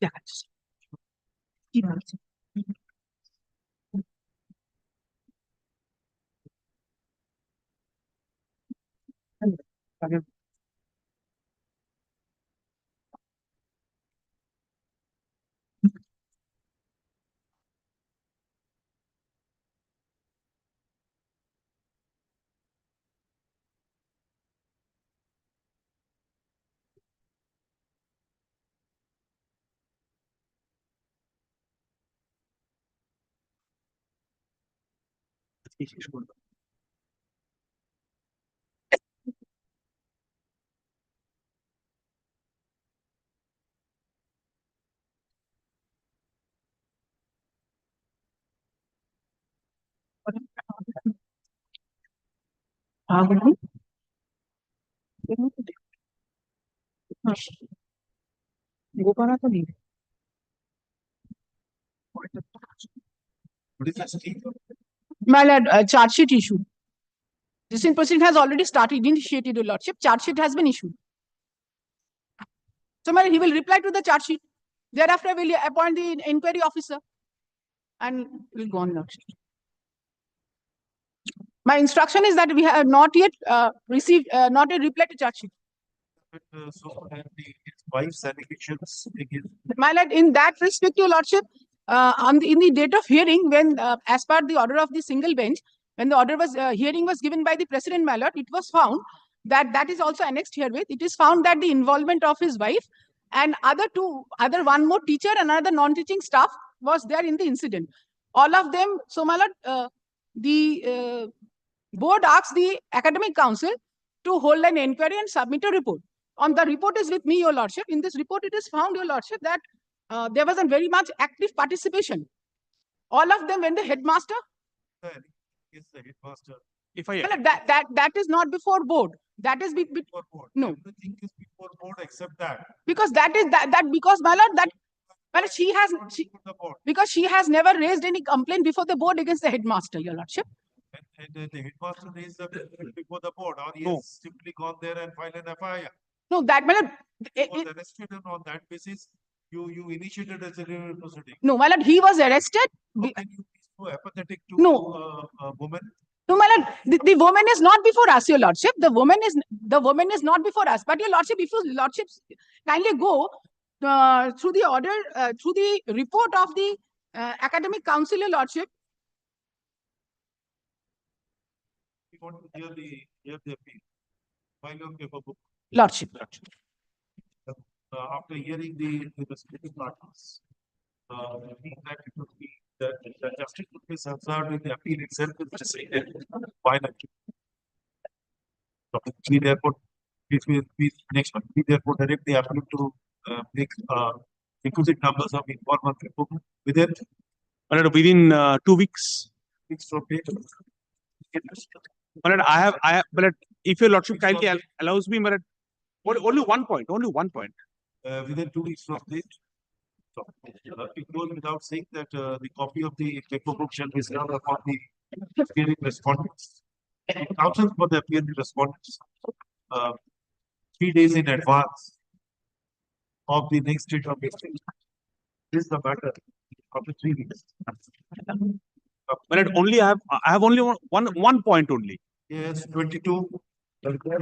দেখাচ্ছি কি বলছে শেষ করলাম গোপারা তো নেই My lord, charge sheet issued. This in proceeding has already started, initiated, your lordship. Charge sheet has been issued. So, my lord, he will reply to the charge sheet. Thereafter, will appoint the inquiry officer and will go on, lordship. My instruction is that we have not yet received, not yet replied to charge sheet. So, and the wife's allegations against. My lord, in that respect, your lordship, in the date of hearing, when as per the order of the single bench, when the order was hearing was given by the president, my lord, it was found that is also annexed herewith. It is found that the involvement of his wife and one more teacher and another non-teaching staff was there in the incident. All of them. So, my lord, the board asked the academic council to hold an inquiry and submit a report. On the report is with me, your lordship. In this report, it is found, your lordship, that there was a very much active participation. All of them, when the headmaster. Is the headmaster. If I Well, that is not before board. That is Before board. no, Everything is before board except that. because that is that because, my lord, that well, because she has never raised any complaint before the board against the headmaster, your lordship. And the headmaster raised the before the board, or he No. has simply gone there and filed an FIR. No, that, my lord, Was arrested, and on that basis, you initiated a civil proceeding. no, my lord, he was arrested. How can you be so apathetic to No. a woman? No, my lord, the woman is not before us, your lordship. The woman is not before us. But your lordship, if you lordships kindly go through the order, through the report of the academic council, your lordship. We want to hear the appeal. File your paper book. Lordship. After hearing the respective parties, I think that it would be that the justice would be observed in the appeal itself is decided finally. We therefore, next one, we therefore direct the applicant to make requisite numbers of informal paper within 2 weeks. weeks from date. But I have, but if your lordship kindly allows me, but only one point. Within 2 weeks from date. So, it goes without saying that the copy of the paper book shall be served upon the appearing respondents. Counsel for the appearing respondents 3 days in advance of the next date of hearing. This is the matter of the 3 weeks. But I have only one point only. Yes, 22. Very good.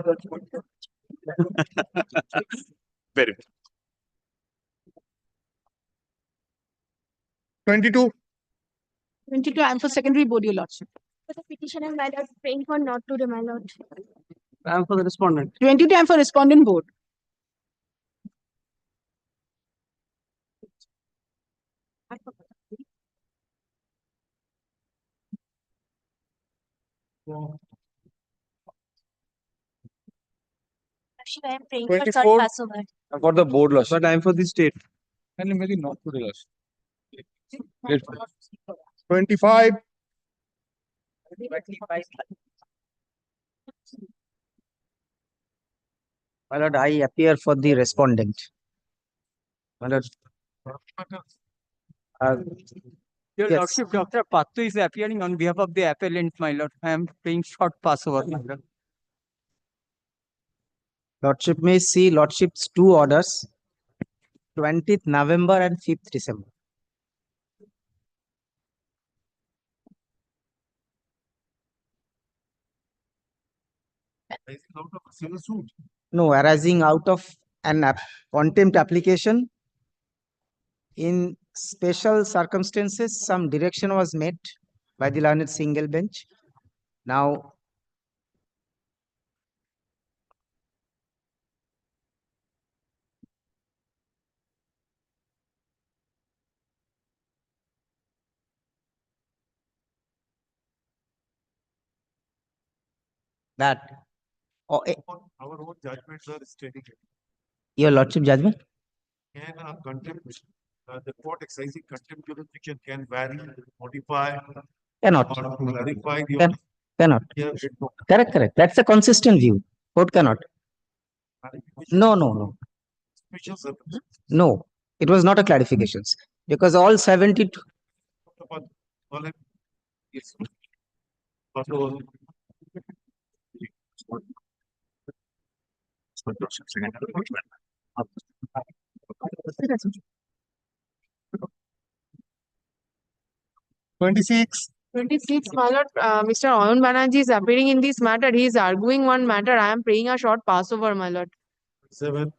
22, I am for secondary board, your lordship. For the petitioner, my lord, praying for not to the my lord. I am for the respondent. 22, I am for respondent board. Actually, I am praying for 24. short Passover. For the board loss, but I am for the state. And maybe not for the loss. 25. My lord, I appear for the respondent. My lord. Your Yes. lordship, Dr. Pattu is appearing on behalf of the appellant, my lord. I am paying short Passover, my lord. Lordship may see Lordship's two orders, 20th November and 5th December. Arising out of a civil suit. No, arising out of an contempt application. In special circumstances, some direction was made by the learned single bench. Now, that Our own judgments are stating it. your lordship judgment? Can contempt, the court exercising contempt jurisdiction can vary, modify, Cannot. or clarify the. Cannot. Yeah, Correct. That's a consistent view. Court cannot. No. special circumstances. No, it was not a clarifications because all 72. Yes. Also, 26. 26, my lord, Mr. Arun Banerjee is appearing in this matter. He is arguing one matter. I am praying a short Passover, my lord. 7.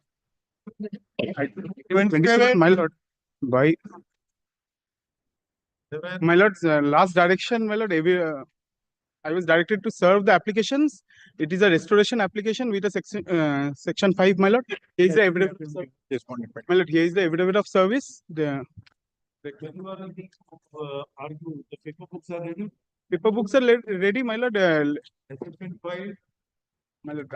27, my lord. By My lord, last direction, my lord, I was directed to serve the applications. It is a restoration application with a section 5, my lord. Here is the evidence. My lord, here is the affidavit of service. The When you are ready to argue, the paper books are ready. paper books are ready, my lord. Has it been filed? My lord,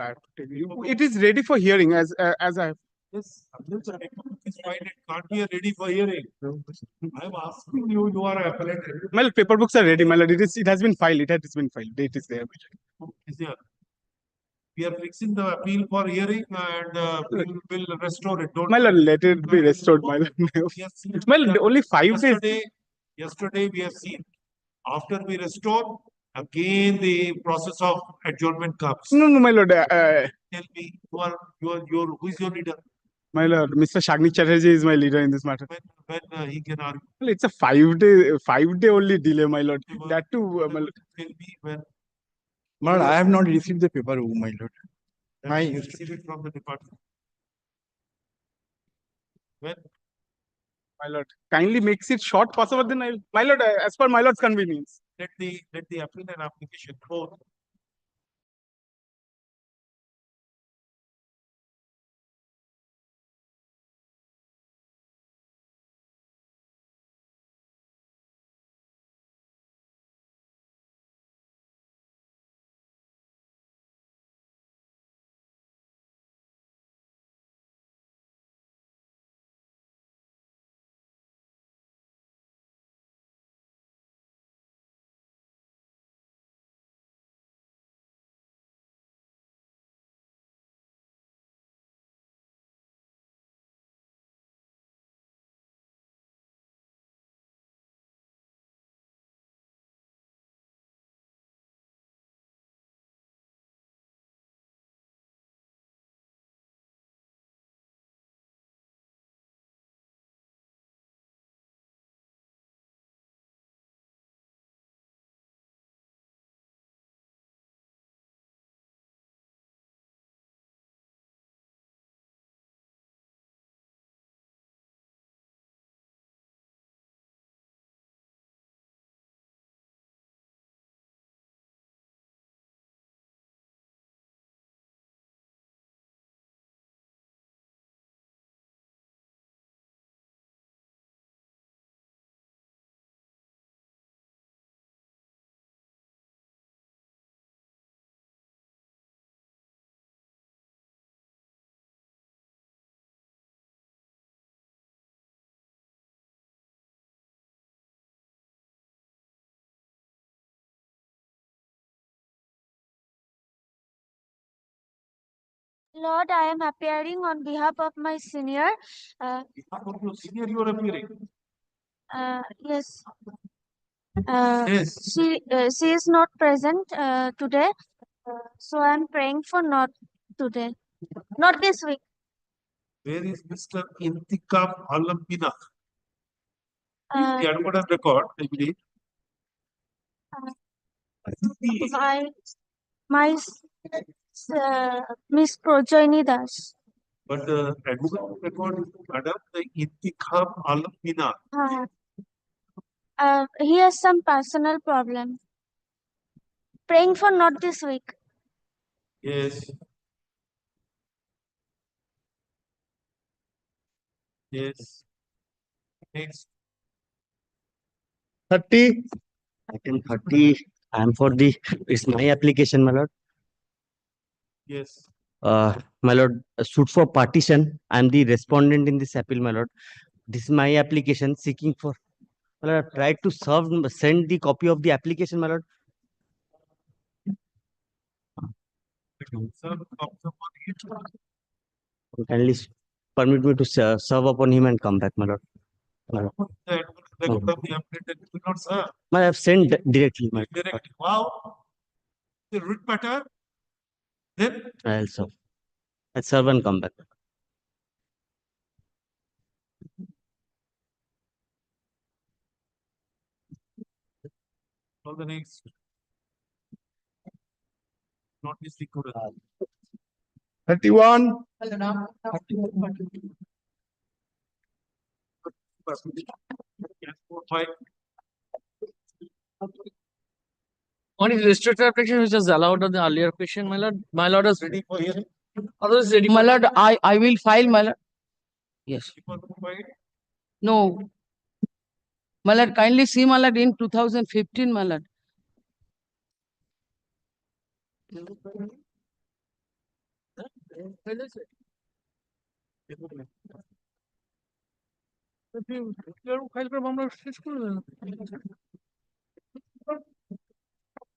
it is ready for hearing as I. Yes, the paper book is filed. It can't be ready for hearing. I am asking you, you are appellate. My lord, paper books are ready, my lord. It has been filed. It has been filed. Date is there. Is there? We are fixing the appeal for hearing and we will restore it. Don't My lord, let it be restored, my lord. My lord, only 5 days. Yesterday we have seen, after we restore, again the process of adjournment comes. No, my lord. Tell me, who is your leader? My lord, Mr. Shagni Chatterjee is my leader in this matter. When he can argue. Well, it's a 5 day only delay, my lord. That too, my lord. Tell me when. My lord, I have not received the paper, my lord. I receive it from the department. When? My lord, kindly makes it short possible, then my lord, as per my lord's convenience. Let the appeal and application both. Lord, I am appearing on behalf of my senior. Behalf of your senior, you are appearing. Yes. Yes. She is not present today, so I am praying for not today, not this week. Where is Mr. Intikam Alambina? Uh, The advocate of record, I believe. My Miss Projani Das. But the advocate of record is Madam Intikam Alambina. He has some personal problem. Praying for not this week. Yes. Yes. Next. 30. Item 30. I am for the, it's my application, my lord. Yes. My lord, suit for partition. I am the respondent in this appeal, my lord. This is my application seeking for, my lord, try to send the copy of the application, my lord. Kindly permit me to serve upon him and come back, my lord. My lord. I have sent directly, my lord. Directly. Wow. The root matter. Then I'll serve. I'll serve and come back. for the next. Not this recorder. 31. Five. One is restricted application which was allowed on the earlier question, my lord. My lord is ready for hearing. Others ready. My lord, I will file, my lord. Yes. No. My lord, kindly see, my lord, in 2015, my lord.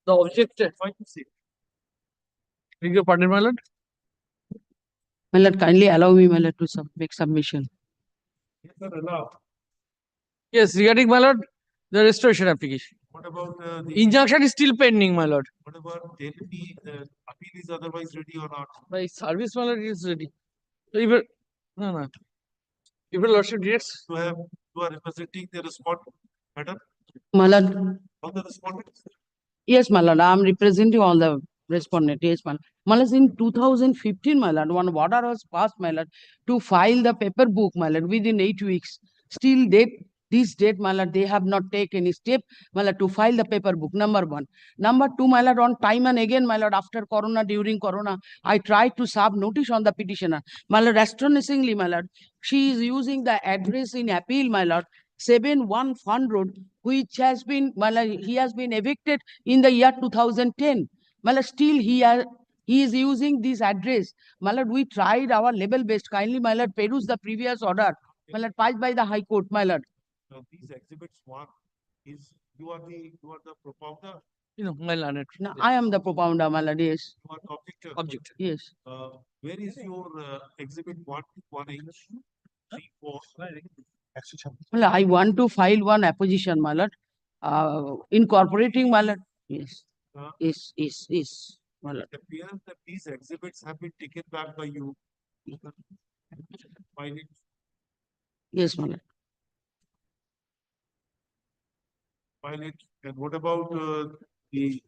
The objected. Beg your pardon, my lord. My lord, kindly allow me, my lord, to make submission. Yes, regarding my lord, the restoration application. What about the Injunction is still pending, my lord. what about Delhi? Appeal is otherwise ready or not? My service, my lord, is ready. So if you, no. If your lordship directs. To have you are representing the respondent, madam? My lord. All the respondents? Yes, my lord, I am representing all the respondent. Yes, my lord. My lord, in 2015, my lord, one order was passed, my lord, to file the paper book, my lord, within 8 weeks. Still, this date, my lord, they have not taken any step, my lord, to file the paper book, number one. Number two, my lord, on time and again, my lord, after Corona, during Corona, I tried to serve notice on the petitioner. My lord, astonishingly, my lord, she is using the address in appeal, my lord, 7-1 Fund Road, which has been, my lord, he has been evicted in the year 2010. My lord, still he is using this address. My lord, we tried our level best. Kindly, my lord, peruse the previous order. My lord, passed by the High Court, my lord. These exhibits one is you are the propounder. You know, my lord. No, I am the propounder, my lord, yes. You are objector. Objector. Yes. Where is your exhibit 1H 3, 4? Well, I want to file one apposition, my lord, incorporating, my lord. Yes. Yes, my lord. It appears that these exhibits have been taken back by you. File it. Yes, my lord. File it. And what about the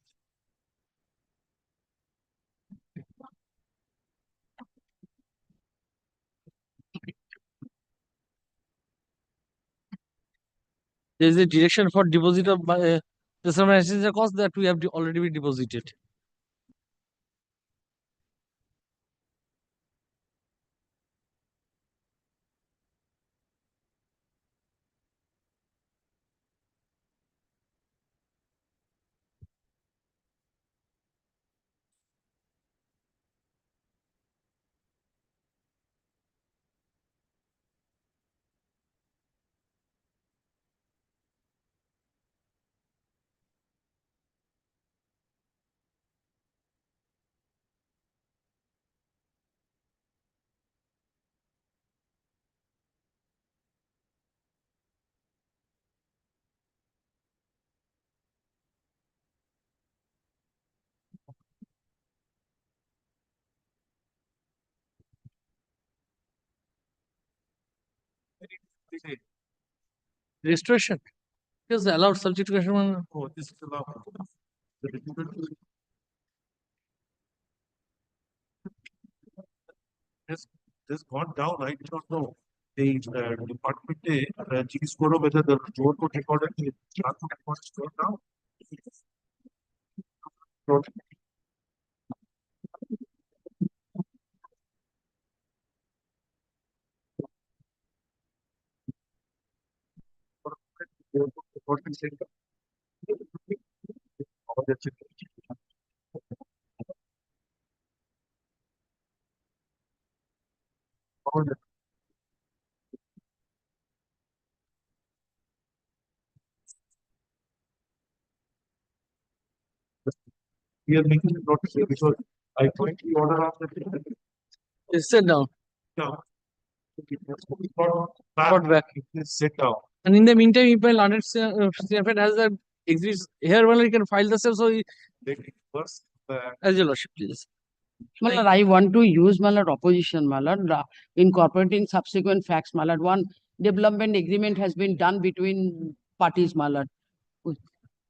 There is a direction for deposit of the some ancillary cost that we have already been deposited. Restoration. Yes, allowed subject to question. oh, this is allowed. This gone down. I do not know. The department G score whether the road could record it. Now. We are making it notice because I put the order of the Yes, sit down. down. Got back. Please sit down. And in the meantime, if my landed CFN has a exists here, well, you can file the same. So, First, as your lordship, please. My lord, I want to use, my lord, opposition, my lord, incorporating subsequent facts, my lord. One development agreement has been done between parties, my lord. My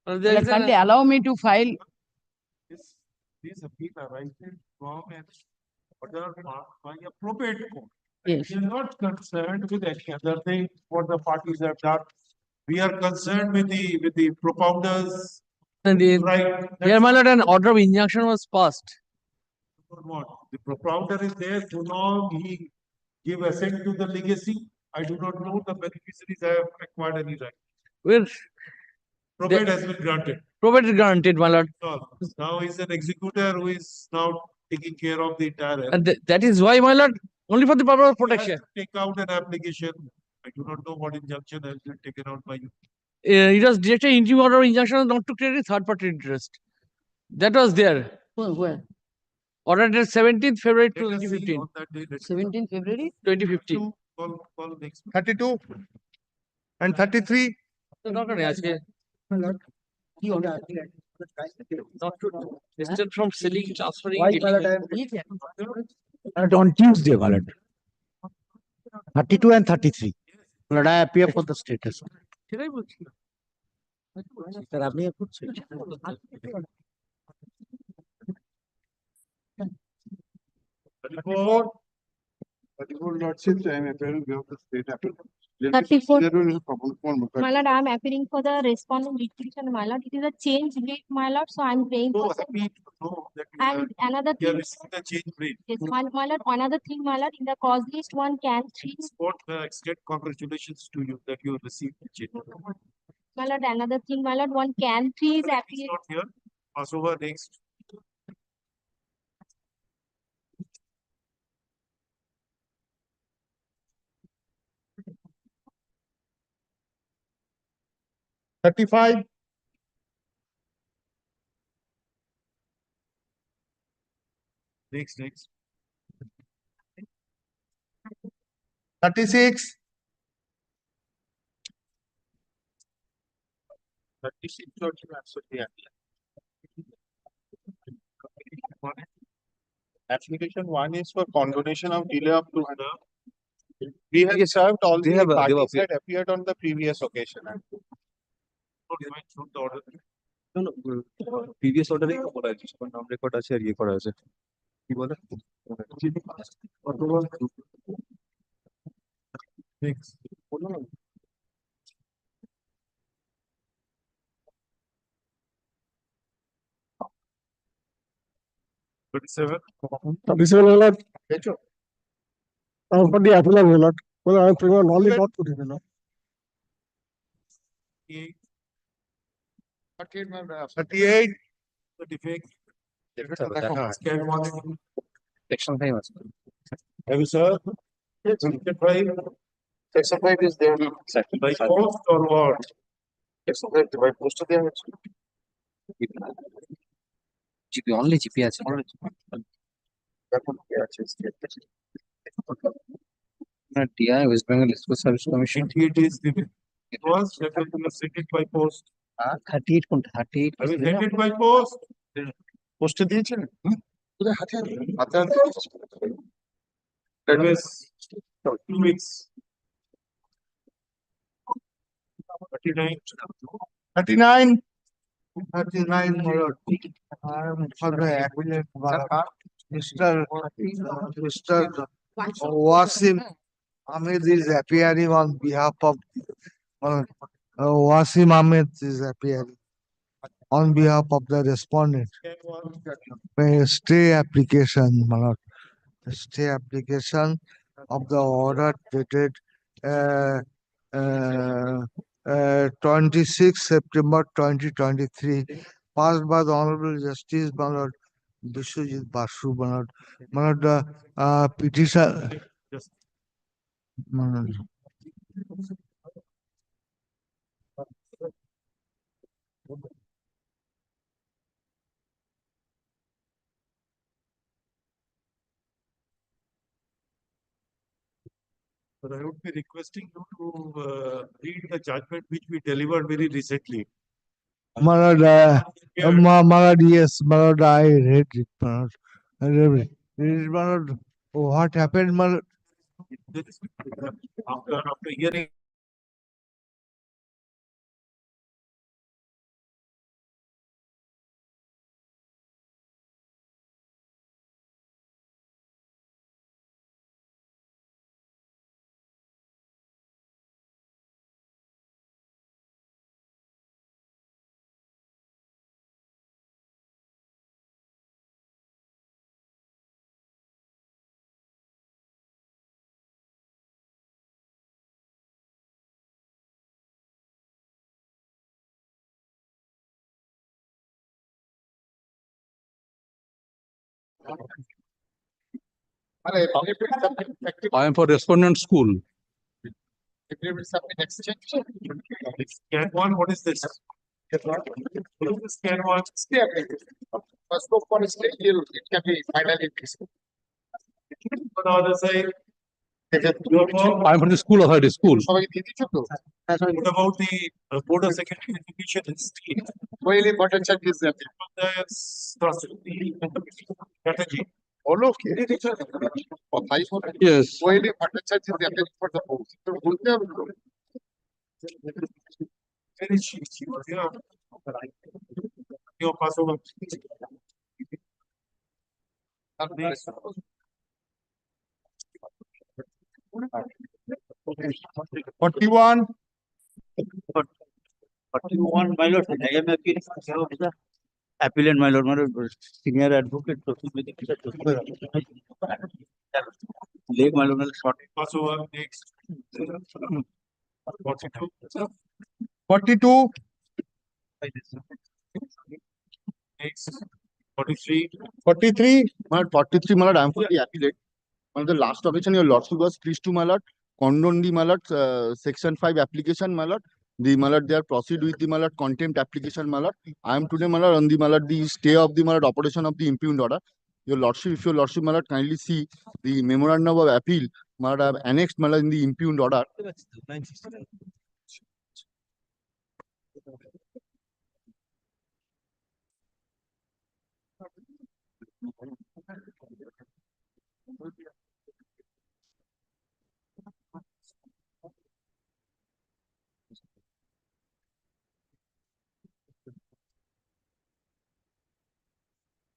lord, kindly allow me to file. These appeal arising from an order by a probate court. Yes. We are not concerned with any other thing what the parties have done. We are concerned with the propounders. And the, Right. here, my lord, an order of injunction was passed. What? The propounder is there, so long he give assent to the legacy. I do not know the beneficiaries have acquired any right. Well, Probate has been granted. probate is granted, my lord. Now he's an executor who is now taking care of the entire. And that is why, my lord, only for the purpose of He has protection. to take out an application. I do not know what injunction has been taken out by you. It was directed interim order of injunction not to create a third party interest. That was there. Where? Order dated 17th February Let us see 2015. on that day. 17th February? 2015. Call next. 32 and 33. Not to distant from selling, transferring. Why, giving- my lord, on Tuesday, my lord. 32 and 33. My lord, I appear for the status. সেটাই বলছি। Sir, আপনি করছেন। 34. 34 Lordships, I am appearing before the state applicant. 34. My My lord, I am appearing for the respondent petition, my lord. It is a change rate, my lord, so I am paying So for. happy to know that And another you are thing, receiving the change rate. yes, my lord, another thing, my lord, in the cause list, one can three. What extent congratulations to you that you received the change. My lord, another thing, my lord, one can three is It's appearing. not here. Pass over next. $35. Next. 36. 36 absolutely. Application 1 is for condonation of delay of 200. We have served all the parties that appeared on the previous occasion. Previous অর্ডারেই তো করা আছে সবার নাম record আছে আর ইয়ে করা আছে কি বলে For the appellant, my lord. Well, I am prepared only not to do, my lord. 38. 38. Scan one. Section 5 আছে Have you sir? Section 5. Section 5 is there By post or what? Section 5 by post দেয়া হয়েছে GP only GP আছে এখন কি আছে না টিআই West Bengal school service commission 38 is the was sent it by post. 38 কোনটা 38 Have you sent it by post? পোস্টে দিয়েছেন That was 2 weeks. 39. 39. 39, my lord. For the appellant, Mr. Wasim Ahmed is appearing on behalf of, Wasim Ahmed is appearing on behalf of the respondent. Stay application, my lord. Stay application of the order dated 26 September 2023, passed by the Honorable Justice my lord Vishwajit Basu, my lord, the petition. My lord. But I would be requesting you to read the judgment which we delivered very recently. My lord, my lord, yes, my lord, I read it, my lord. I read it. My lord, what happened, my lord? After hearing I am for respondent school. Scan one, what is this? What is this scan one? First go for stay, it can be finally. On the other side. I am for the school authority, school. What about the Board of Secondary Education in state? Really, potential is that. Strategy. All of it. Yes. Really, potential is that for the post. Very cheap. Yeah. Your password. 41. 41, my lord, I am appealing on behalf of the appellant, my lord, senior advocate, Lake, my lord, short. Password next. 42. Next. 43. 43. My lord, 43, my lord, I am for the appellate. On the last objection, your lordship was pleased to, my lord, condone the, my lord, section 5 application, my lord. The, my lord, they are proceed with the, my lord, contempt application, my lord. I am today, my lord, on the, my lord, the stay of the, my lord, operation of the impugned order. Your lordship, if your lordship, my lord, kindly see the memorandum of appeal, my lord, I have annexed, my lord, in the impugned order.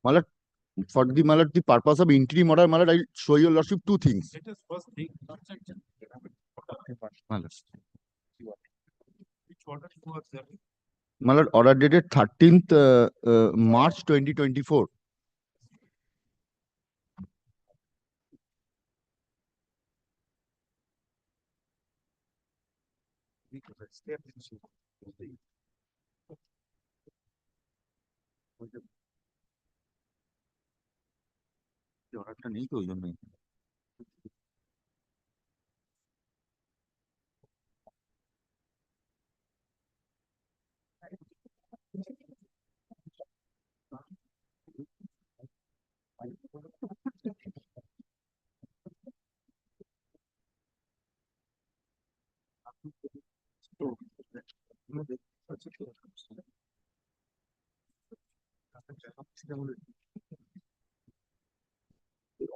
My lord, for the, my lord, the purpose of interim order, my lord, I show your lordship two things. Let us first take. My lord. Which order you are serving? My lord, order dated 13th March 2024. অর্ডারটা নেই তো ওই জন্যই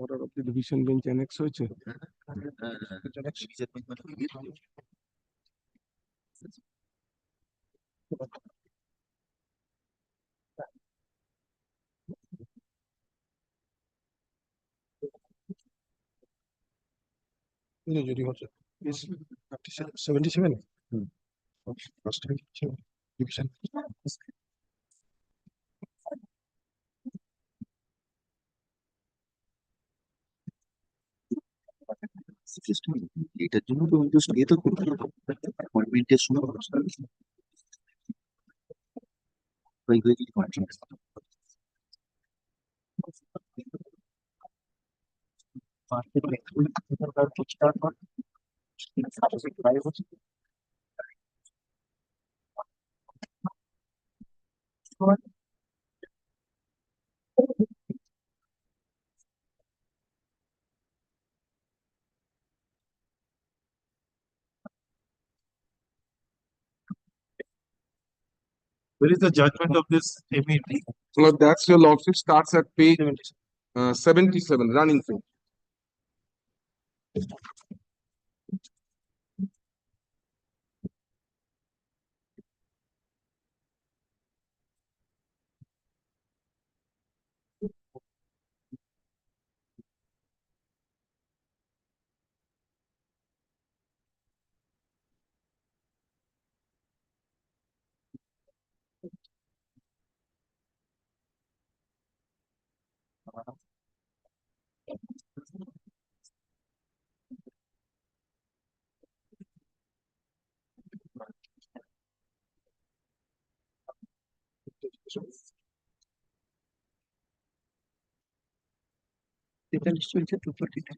Order of the division bench annex হয়েছে যদি হচ্ছে 77 first division এটার জন্য তো আমি তো স্টে তো করতে হবে অ্যাপয়েন্টমেন্টের সময় Where is the judgment of this MET? So that's your lordship starts at page 77 running through. যেটা লিস্ট চলছে 249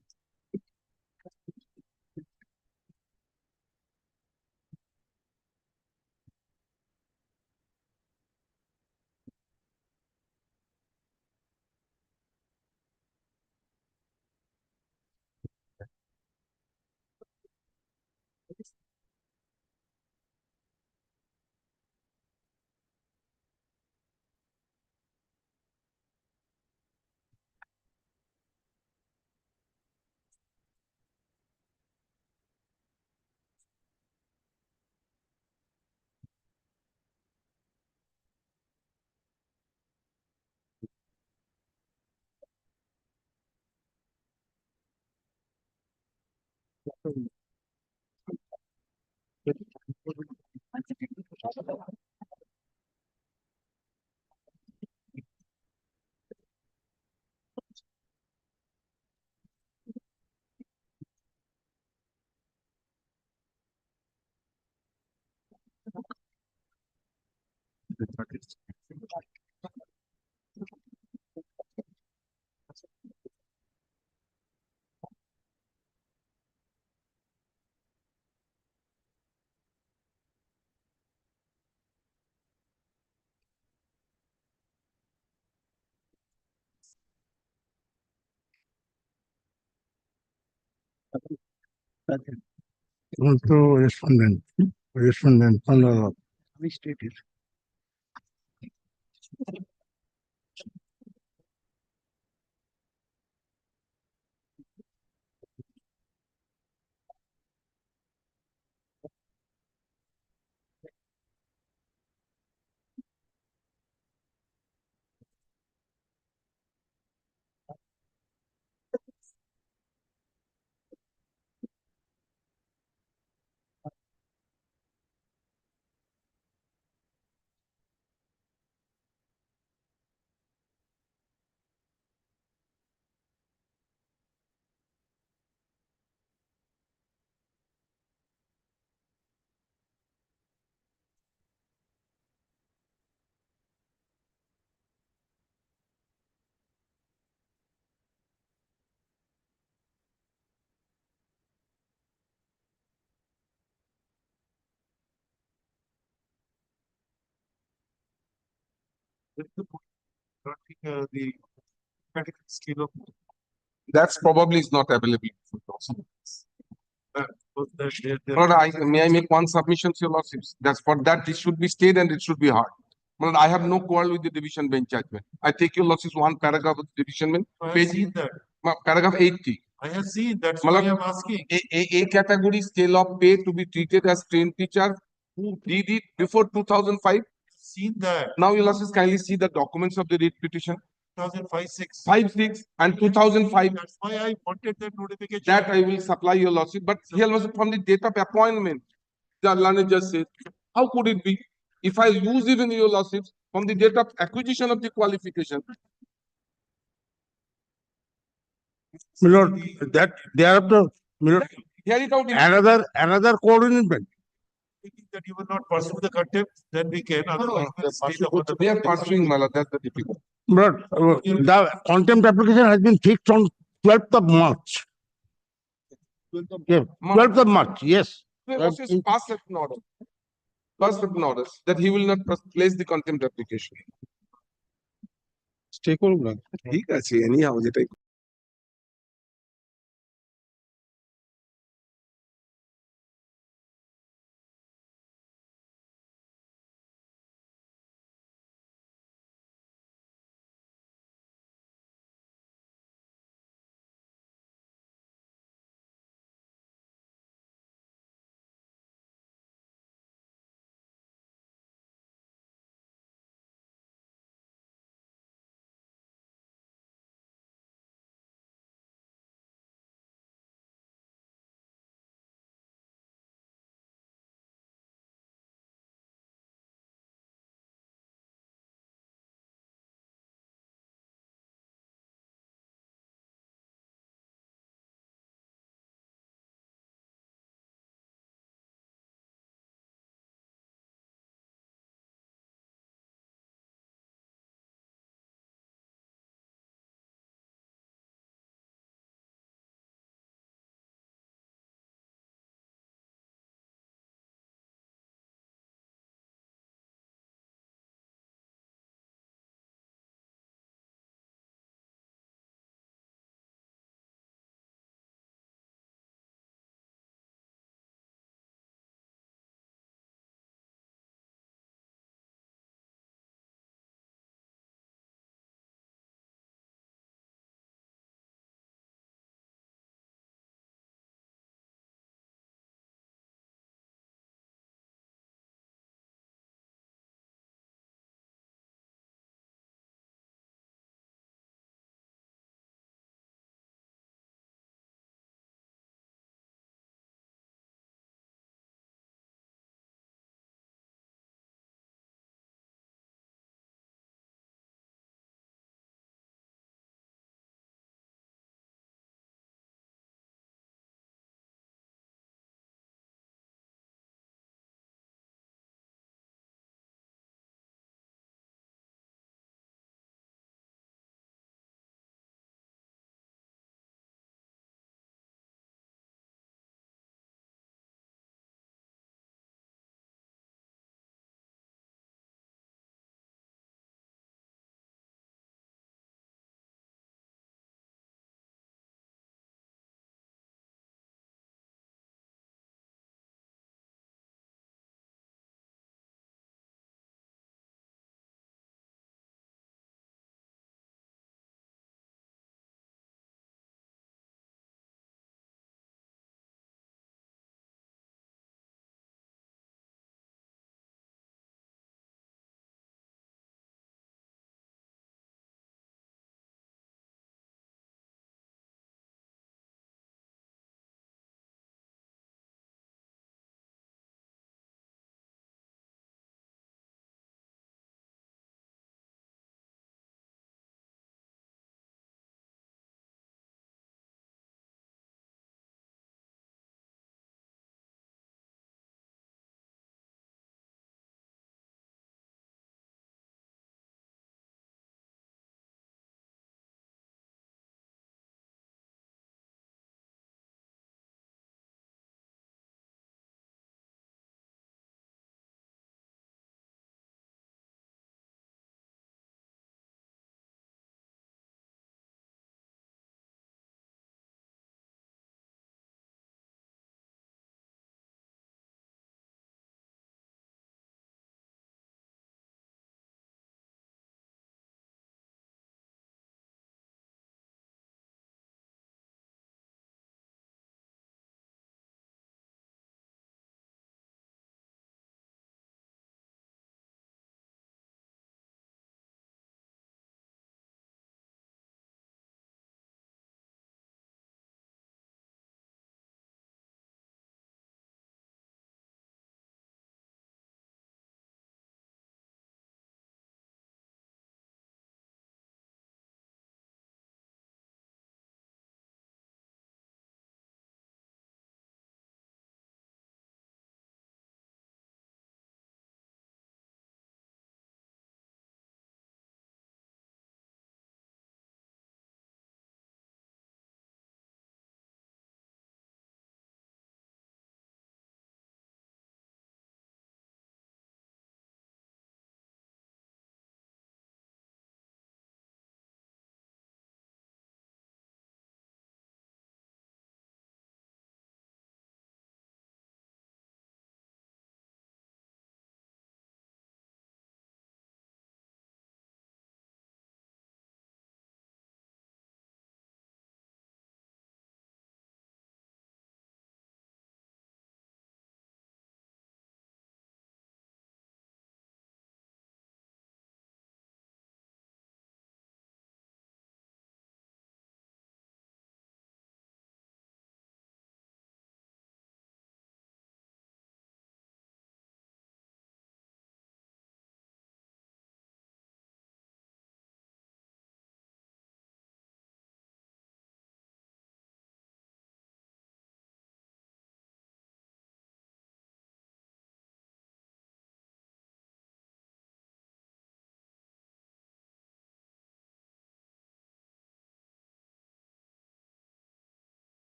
Also respondent, Honorable. Which state is? The medical scale of. That's probably is not available. But may I make one submission to your lordships? That's for that it should be stayed and it should be heard. But I have no quarrel with the division bench judgment. I take your lordships one paragraph of the division bench. I have Page, seen that. Paragraph 80. I have seen, that's why I'm asking. A category scale of pay to be treated as trained teacher who did it before 2005. Seen that. Now you lordships kindly see the documents of the writ petition. 2005-6. 5-6 and 2005. That's why I wanted that notification. That I will supply your lordship. But here was from the date of appointment. The learned just says, how could it be? If I use it in your lordships from the date of acquisition of the qualification. Milord, that thereafter, Milord, Hear it out. another coordinate. That you will not pursue the contempt, then we can. Otherwise, we'll stay the order. They are pursuing, my lord. That's the difficult. Milord, the contempt application has been fixed on 12th of March. Yeah, 12th of March, yes. Pass certain order. Pass certain orders that he will not place the contempt application. Stay cool, ঠিক আছে anyhow যেটাই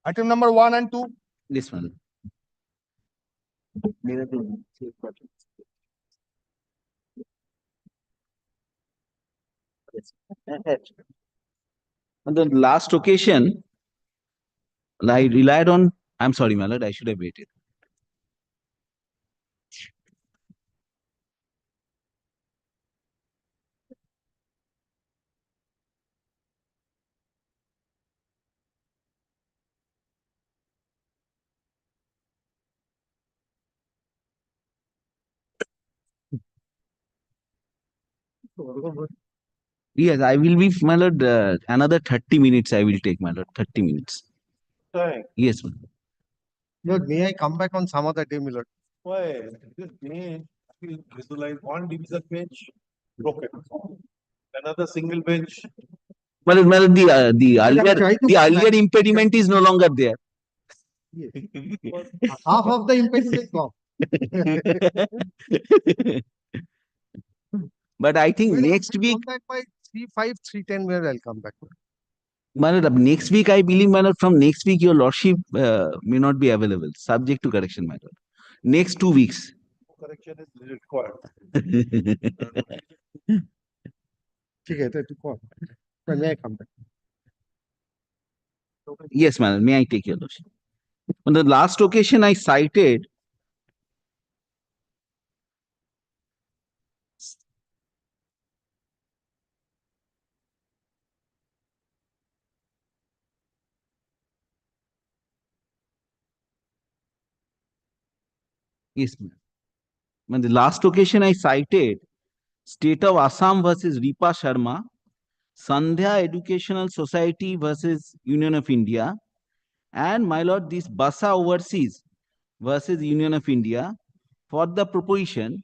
Item number 1 and 2. This one. On the last occasion, I relied on, I'm sorry, my lord, I should have waited. Yes, I will be, my lord, another 30 minutes I will take, my lord, 30 minutes. Thanks. Yes, my lord. Lord, may I come back on some other day, my lord? Why? This may visualize one division bench broken. Another single bench. My lord, the earlier impediment is no longer there. Half of the impediment is gone. But I think next week, Come back by 3:05, 3:10 where I'll come back. my lord, next week I believe, my lord, from next week your lordship may not be available, subject to correction, my lord. Next 2 weeks. Correction is required. ठीक है, तो तू कौन? May I come back? Yes, my lord, may I take your lordship? On the last occasion I cited yes, ma'am. On the last occasion I cited State of Assam versus Ripa Sharma, Sandhya Educational Society versus Union of India, and my lord, this Basa Overseas versus Union of India for the proposition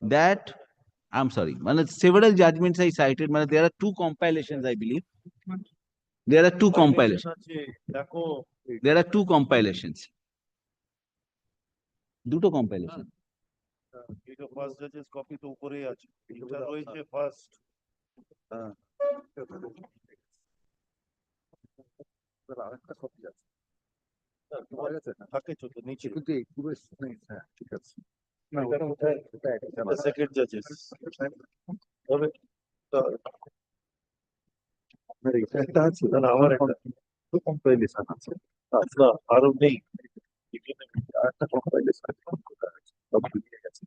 that, I'm sorry, my lord, several judgments I cited, my lord, there are 2 compilations, I believe. There are 2 compilations. There are 2 compilations. দুটো compilation. এটা first জাজেস copy তো উপরেই আছে। এটা রয়েছে first. আরেকটা copy আছে। তোমার কাছে থাকে ছোট নিচে। কিন্তু এই পুরো হ্যাঁ ঠিক আছে। না ওটা কোথায়? এটা সেকেন্ড জাজেস। তবে একটা আছে না আমার একটা কম্পাইলেশন আছে। আচ্ছা আরো নেই। আরেকটা কম্পাইলেশন সব দিয়ে গেছে।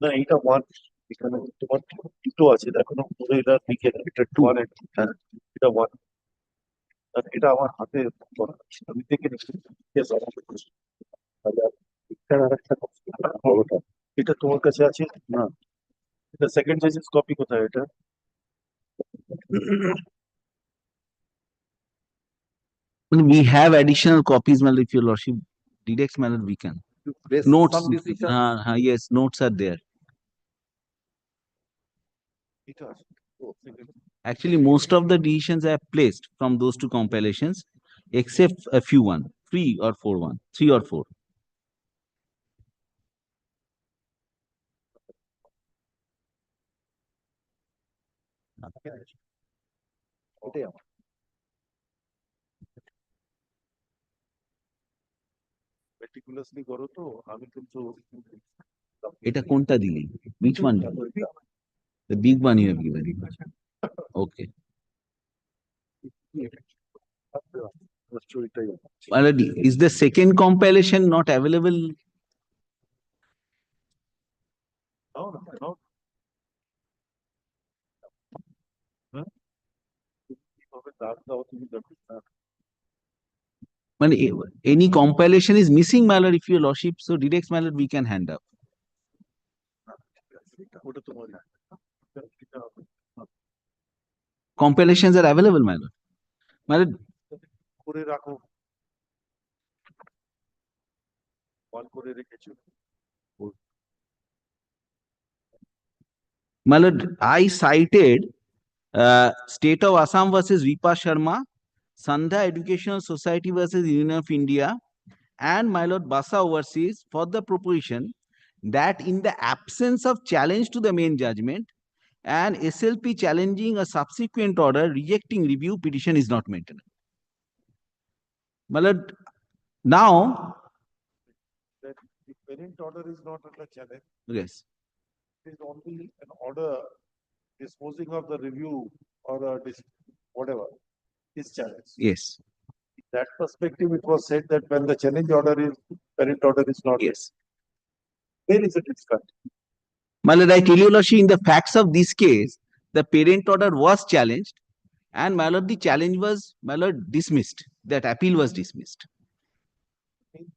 না এটা ওয়ান এখানে তোমার দুটো আছে দেখো না পুরো এটা লিখে এটা টু হ্যাঁ এটা ওয়ান আর এটা আমার হাতে করা আছে। আমি দেখে নিচ্ছি এটা তোমার কাছে আছে না এটা সেকেন্ড জাজেস কপি কোথায় এটা We have additional copies, my lord, if your lordship directs, my lord, we can. Notes, yes, notes are there. এটা আছে ও second Actually, most of the decisions I have placed from those 2 compilations, except a few 3 or 4 3 or 4. ওটাই আমার meticulously করো তো আমি কিন্তু এটা কোনটা দিলি? Which one? The big one you have given. Okay. My lord, is the second compilation not available? No, no. Huh? Any compilation is missing, my lord, if your lordship so directs, my lord, we can hand up. Compilations are available, my lord. My lord, করে রাখো My lord, I cited State of Assam versus Ripa Sharma, Sandhya Educational Society versus Union of India, and my lord Basa overseas for the proposition that in the absence of challenge to the main judgment and SLP challenging a subsequent order rejecting review, petition is not maintained. My lord, now, That the parent order is not under challenge. yes, It is only an order disposing of the review or whatever is challenged. yes, In that perspective, it was said that when the challenge order is, parent order is not. yes. There is a difficulty. My lord, I tell you, Lordship, in the facts of this case, the parent order was challenged, and my lord, the challenge was, my lord, dismissed. That appeal was dismissed.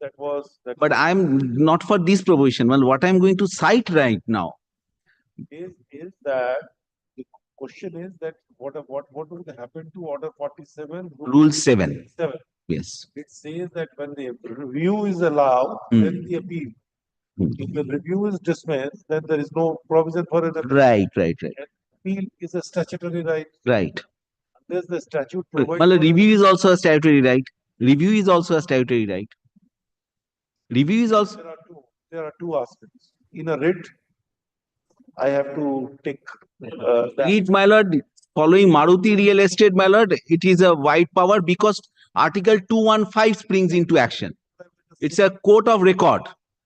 That was, that But I'm not for this proposition. Well, what I'm going to cite right now. is that the question is that what will happen to order 47? Rule 7. 7. Yes. It says that when the review is allowed, then the appeal. If the review is dismissed, then there is no provision for an appeal. Right. And appeal is a statutory right. Right. Unless the statute Well, provides. review is also a statutory right. Review is also a statutory right. Review is also. There are two aspects. In a writ, I have to take. Read, my lord, following Maruti real estate, my lord, it is a wide power because Article 215 springs into action. It's a court of record.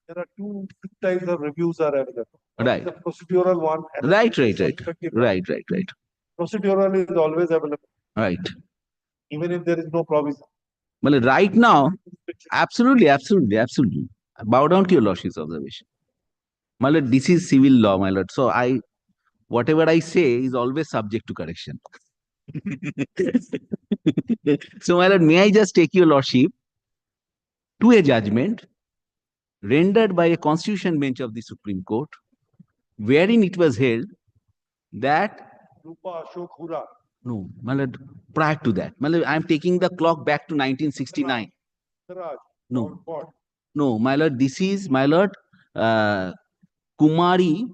There are two types of reviews are available. One Right. is the procedural one. And Right. effective one. Right. Procedural is always available, Right. even if there is no provision. Well, right now, absolutely. Bow down to your lordship's observation. My lord, this is civil law, my lord. So whatever I say is always subject to correction. So, my lord, may I just take your lordship to a judgment rendered by a constitution bench of the Supreme Court, wherein it was held that Rupa Ashok Hura. no, my lord, prior to that, my lord, I am taking the clock back to 1969. Raj, No, what? no, my lord, this is my lord Kumari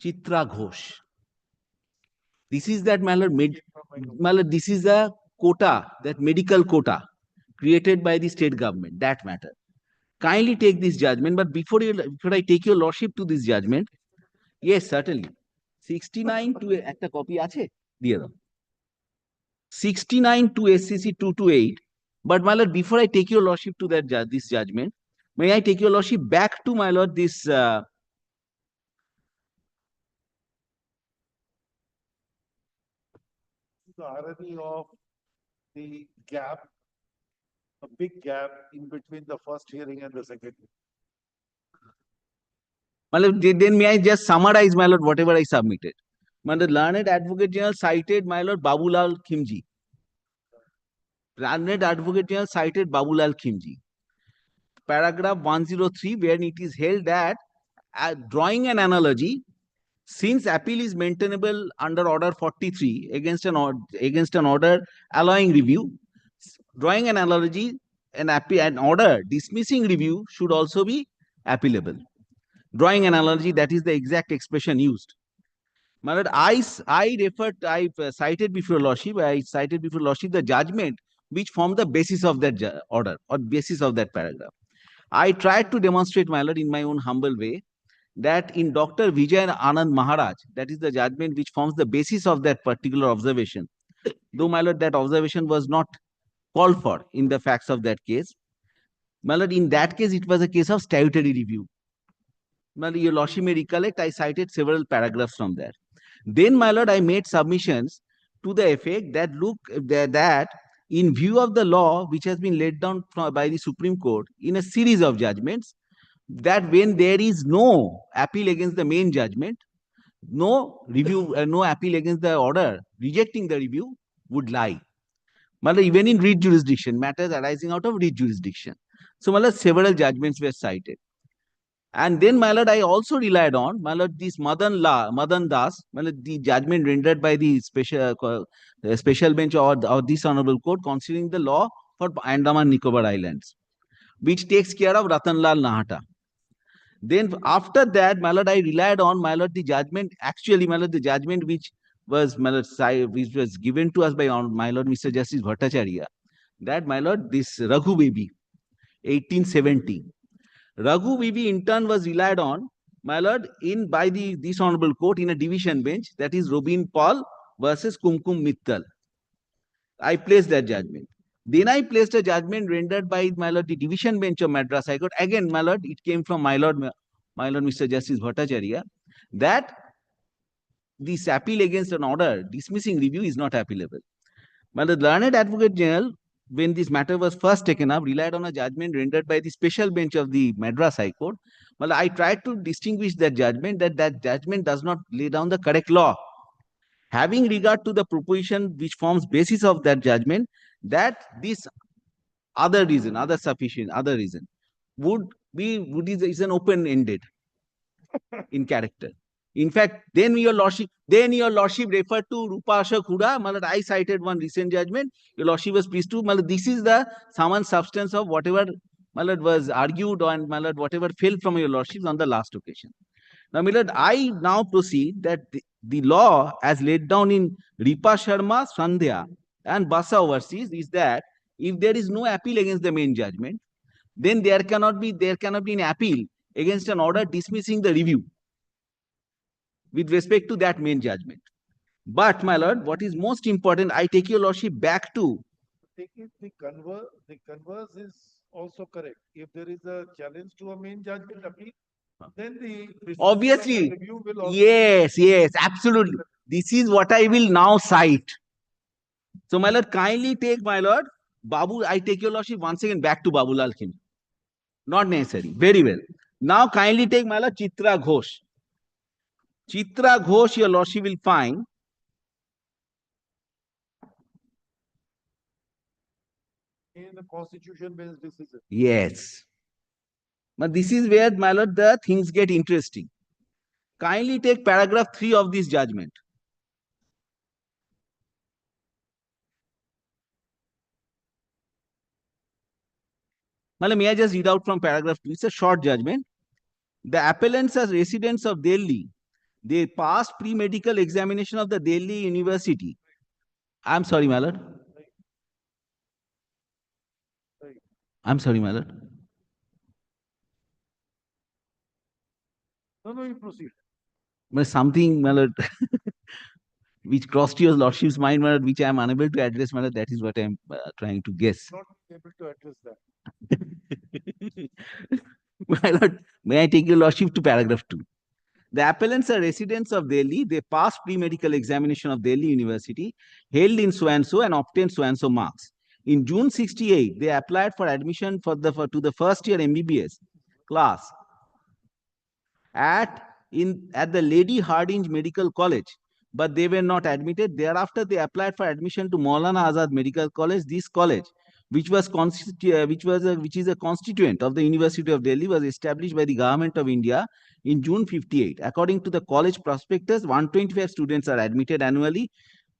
Chitra Ghosh. This is that, my lord, this is a quota, that medical quota created by the state government, that matter. Kindly take this judgment, but before I take your lordship to this judgment, yes, certainly. 69 to একটা copy আছে দিয়ে দাও 69 to SCC 228. But my lord, before I take your lordship to that this judgment, may I take your lordship back to, my lord, this The irony of the gap, a big gap in between the first hearing and the second. my lord, then may I just summarize, my lord, whatever I submitted. My lord, learned advocate general cited, my lord, Babulal Khimji. Learned advocate general cited Babulal Khimji. Paragraph 103, where it is held that drawing an analogy, since appeal is maintainable under order 43 against an order allowing review, drawing an analogy, an order dismissing review should also be appealable. Drawing an analogy, that is the exact expression used. My lord, I cited before lordship, the judgment which formed the basis of that order or basis of that paragraph. I tried to demonstrate, my lord, in my own humble way, that in Dr. Vijay Anand Maharaj, that is the judgment which forms the basis of that particular observation. Though, my lord, that observation was not called for in the facts of that case. My lord, in that case, it was a case of statutory review. My lord, your lordship may recollect, I cited several paragraphs from there. Then, my lord, I made submissions to the effect that that in view of the law which has been laid down by the Supreme Court in a series of judgments, that when there is no appeal against the main judgment, no review, no appeal against the order rejecting the review would lie. Mala, even in writ jurisdiction, matters arising out of writ jurisdiction. So, Mala, several judgments were cited. And then, my lord, I also relied on, my lord, this Madan Das, my lord, the judgment rendered by the special bench or this honorable court considering the law for Andaman Nicobar Islands. which takes care of Ratanlal Nahata. Then after that, my lord, I relied on, my lord, the judgment, actually, my lord, the judgment which was, my lord, which was given to us by my lord, Mr. Justice Bhattacharya, that, my lord, this Raghu Bibi, 1870. Raghu Bibi in turn was relied on, my lord, by this honorable court in a division bench, that is Robin Paul versus Kumkum Mittal. I placed that judgment. Then I placed a judgment rendered by, my lord, the division bench of Madras High Court. Again, my lord, it came from my lord, Mr. Justice Bhattacharya, that this appeal against an order dismissing review is not appealable. My lord, learned Advocate General, when this matter was first taken up, relied on a judgment rendered by the special bench of the Madras High Court. Well, I tried to distinguish that judgment, that judgment does not lay down the correct law. Having regard to the proposition which forms basis of that judgment, that this other reason, other reason is an open-ended in character. In fact, then your lordship referred to Rupa Ashok Huda. Malad, I cited one recent judgment. Your lordship was pleased to. Malad, this is the sum and substance of whatever, Malad, was argued on, Malad, whatever fell from your lordship on the last occasion. Now, Milord, I now proceed that the law as laid down in Ripa Sharma, Sandhya and Basa Overseas is that if there is no appeal against the main judgment, then there cannot be an appeal against an order dismissing the review with respect to that main judgment. But, my lord, what is most important, I take your lordship back to. The converse is also correct. If there is a challenge to a main judgment appeal, then the obviously, review will also yes, absolutely. This is what I will now cite. So, my lord, kindly take, my lord, Babu, I take your lordship once again back to Babulal Khim. Not necessary. Very well. Now, kindly take, my lord, Chitra Ghosh. Chitra Ghosh, your lordship will find in the constitution-based decision. yes. But this is where, my lord, the things get interesting. Kindly take paragraph 3 of this judgment. May I just read out from paragraph 2? It's a short judgment. The appellants are residents of Delhi. They passed pre-medical examination of the Delhi University. I'm sorry, my lord. I'm sorry, my lord. No, you proceed. But something, my lord, which crossed your lordship's mind, my lord, which I am unable to address, my lord, that is what I am trying to guess. Not able to address that. My lord, may I take your lordship to paragraph 2? The appellants are residents of Delhi. They passed pre-medical examination of Delhi University, held in so-and-so and obtained so-and-so marks. In June 68, they applied for admission to the first year MBBS class at the Lady Hardinge Medical College, but they were not admitted. Thereafter, they applied for admission to Maulana Azad Medical College. This college, which is a constituent of the University of Delhi, was established by the Government of India in June 58. According to the college prospectus, 125 students are admitted annually.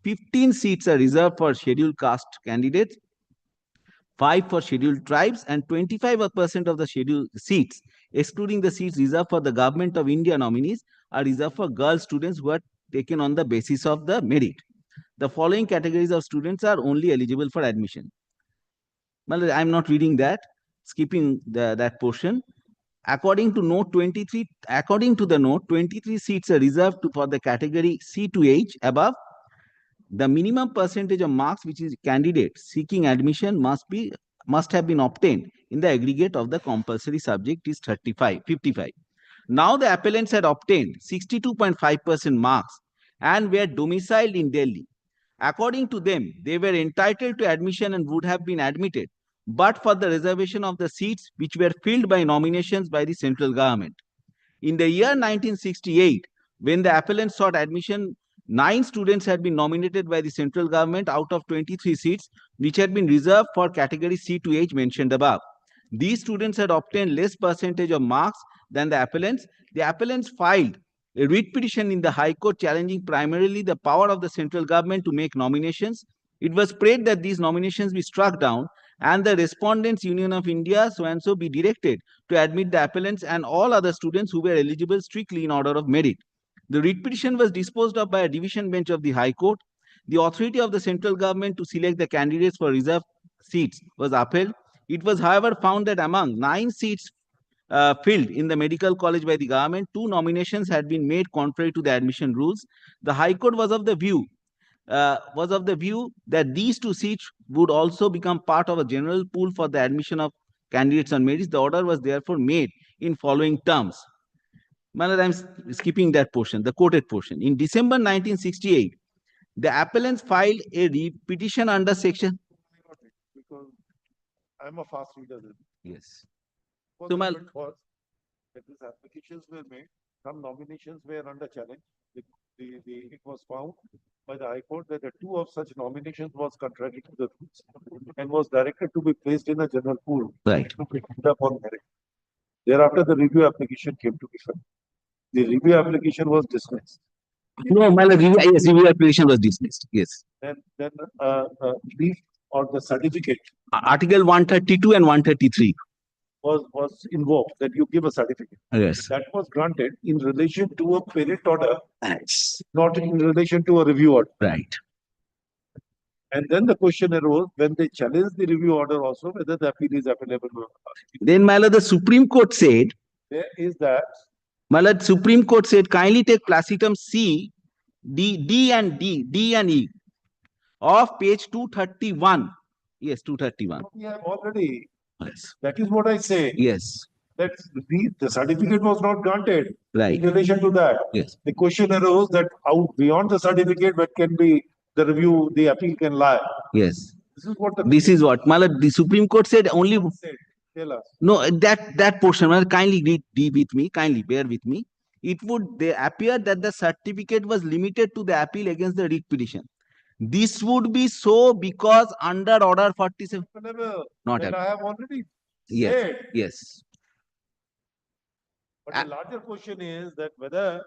15 seats are reserved for scheduled caste candidates, 5 for scheduled tribes, and 25% of the scheduled seats, excluding the seats reserved for the Government of India nominees, are reserved for girl students who are taken on the basis of the merit. The following categories of students are only eligible for admission. Well, I'm not reading that, skipping that portion. According to note 23, according to the note, 23 seats are reserved for the category C to H above. The minimum percentage of marks which is candidate seeking admission must have been obtained in the aggregate of the compulsory subject is 55. Now the appellants had obtained 62.5% marks and were domiciled in Delhi. According to them, they were entitled to admission and would have been admitted, but for the reservation of the seats which were filled by nominations by the central government. In the year 1968, when the appellants sought admission, 9 students had been nominated by the central government out of 23 seats, which had been reserved for category C to H mentioned above. These students had obtained less percentage of marks than the appellants. The appellants filed a writ petition in the High Court challenging primarily the power of the central government to make nominations. It was prayed that these nominations be struck down and the Respondents Union of India so and so be directed to admit the appellants and all other students who were eligible strictly in order of merit. The writ petition was disposed of by a division bench of the High Court. The authority of the central government to select the candidates for reserved seats was upheld. It was, however, found that among 9 seats filled in the medical college by the government, 2 nominations had been made contrary to the admission rules. The High Court was of the view that these 2 seats would also become part of a general pool for the admission of candidates on merits. The order was therefore made in following terms. I'm skipping that portion, the quoted portion. In December 1968, the appellants filed a petition under section. Because I'm a fast reader. Yes. So my was that these applications were made, some nominations were under challenge. It was found by the High Court that the 2 of such nominations was contrary to the rules and was directed to be placed in a general pool. Right. Upon merit. Thereafter, the review application came to be filed. The review application was dismissed. No, my review application was dismissed. Yes. Then leave or the certificate Article 132 and 133 was invoked that you give a certificate. Yes. That was granted in relation to a parent order, not in relation to a review order. Right. And then the question arose when they challenged the review order also whether the appeal is available or not. Then, my lord, the Supreme Court said, There is that. My lord, Supreme Court said, kindly take placitum C, D and E of page 231. Yes, 231. We have already. Yes. That is what I say. Yes. That the certificate was not granted. Right. In relation to that. Yes. The question arose that out beyond the certificate, what can be the review, the appeal can lie. Yes. This is what my lord, the Supreme Court said only. Tell us. No, that portion, my lord, kindly read with me, kindly bear with me. It would appear that the certificate was limited to the appeal against the writ petition. This would be so because under order 47. Not that I have already yes. said. Yes. But the larger question is that whether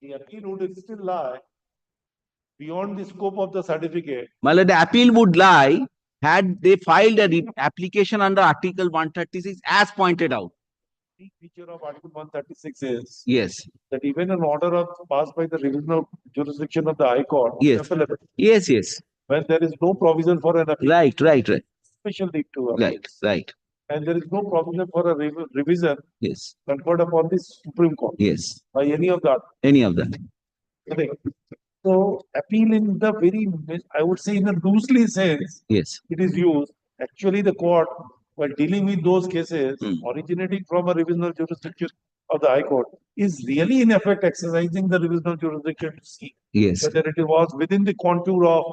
the appeal would still lie beyond the scope of the certificate. My lord, the appeal would lie had they filed an application under Article 136 as pointed out. The feature of Article 136 is yes that even an order passed by the revisional jurisdiction of the High Court yes. is available. Yes, yes. When there is no provision for an appeal. Right. Special leave to appeal. Right. And there is no provision for a revision. Yes. Conferred upon the Supreme Court. Yes. By any of that. Correct. So appeal in the very, I would say in a loosely sense. Yes. It is used. Actually, the court, while dealing with those cases originating from a revisional jurisdiction of the High Court, is really in effect exercising the revisional jurisdiction to see whether it was within the contour of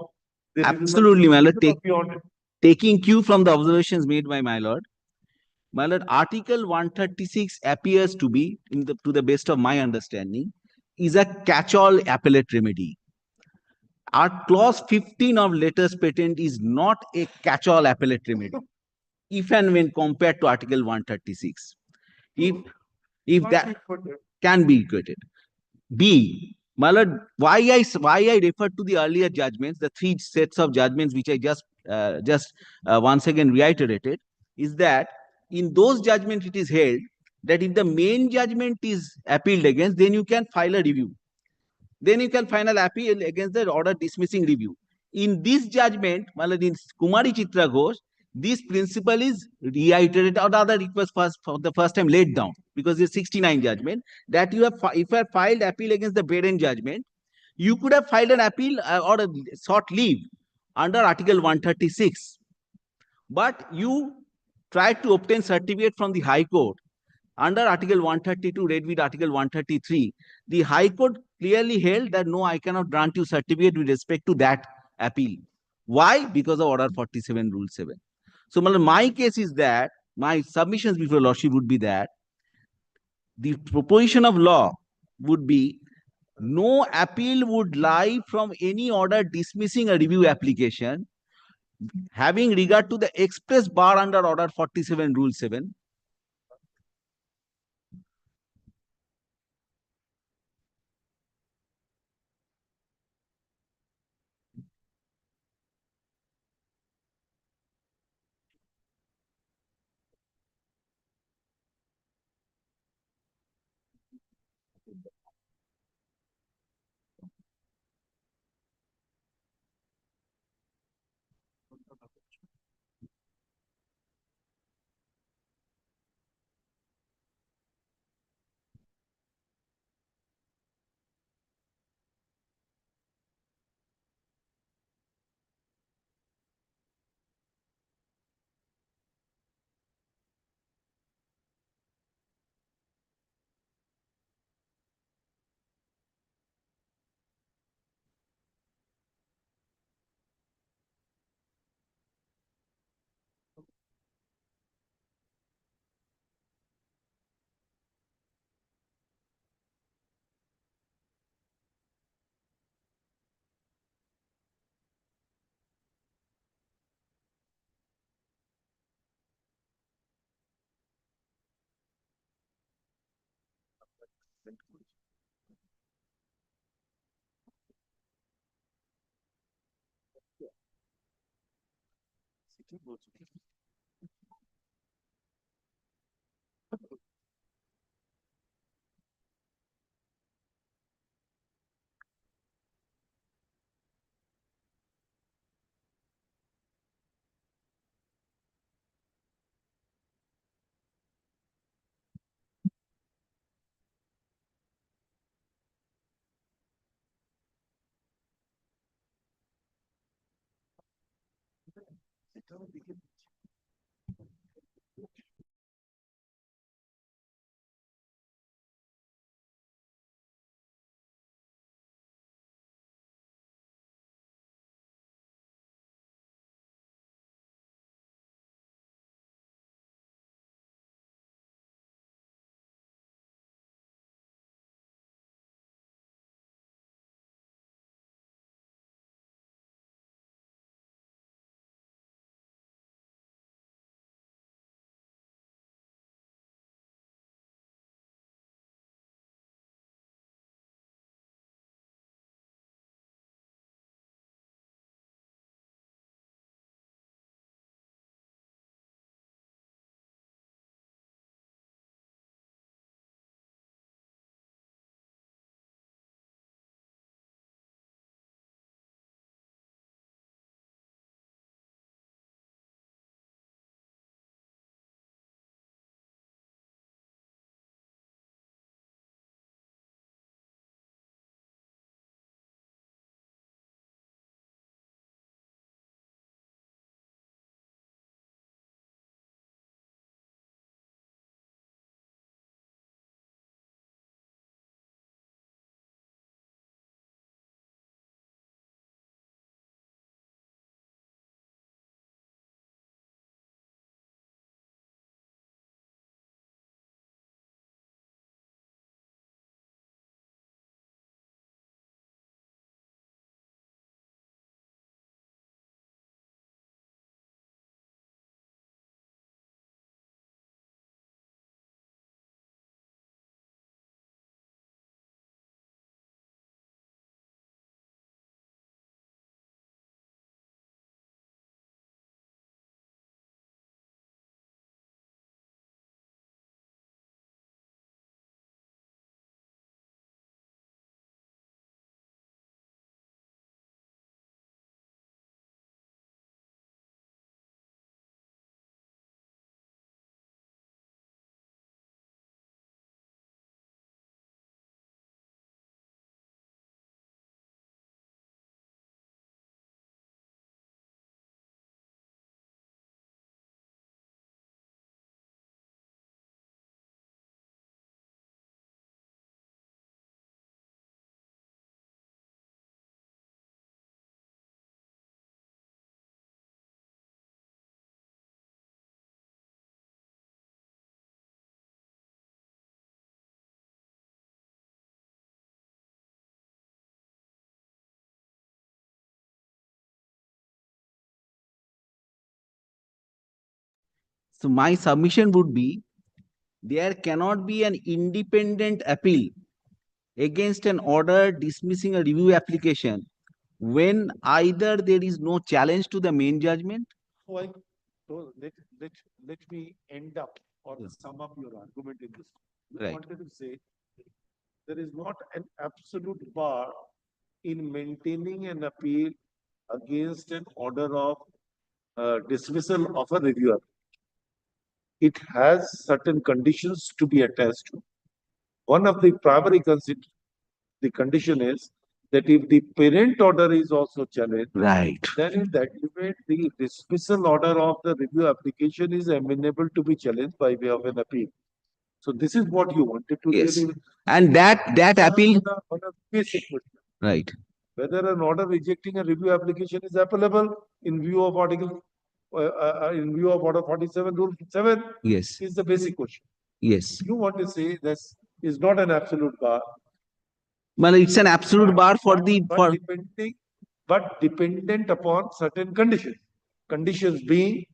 the absolutely, my lord. Taking cue from the observations made by my lord, Article 136 appears to be, to the best of my understanding, is a catch-all appellate remedy. Our clause 15 of letters patent is not a catch-all appellate remedy, if and when compared to Article 136. If that can be equated. B, my lord, why I refer to the earlier judgments, the 3 sets of judgments which I just once again reiterated, is that in those judgments it is held that if the main judgment is appealed against, then you can file a review. Then you can file an appeal against the order dismissing review. In this judgment, in Kumari Chitra Ghosh, this principle is reiterated, or rather it was for the first time laid down, because it's 69 judgment, that you have, if you have filed appeal against the parent judgment, you could have filed an appeal or a sought leave under Article 136. But you tried to obtain certificate from the High Court under Article 132, read with Article 133. The High Court clearly held that no, I cannot grant you certificate with respect to that appeal. Why? Because of Order 47, Rule 7. So, my case is that, my submissions before Lordship would be that the proposition of law would be no appeal would lie from any order dismissing a review application having regard to the express bar under Order 47, Rule 7. So my submission would be, there cannot be an independent appeal against an order dismissing a review application when either there is no challenge to the main judgment. So let me end up or sum up your argument in this. You Right. wanted to say there is not an absolute bar in maintaining an appeal against an order of dismissal of a reviewer. It has certain conditions to be attached to. One of the primary condition is that if the parent order is also challenged, Right. then in that event, the dismissal order of the review application is amenable to be challenged by way of an appeal. So this is what you wanted to Yes. really. And that appeal. On a basic question. Right. Whether an order rejecting a review application is applicable in view of in view of Order 47, Rule 7. Yes. Is the basic question. Yes. You want to say this is not an absolute bar. Well, it's an absolute bar for but dependent upon certain conditions. Conditions being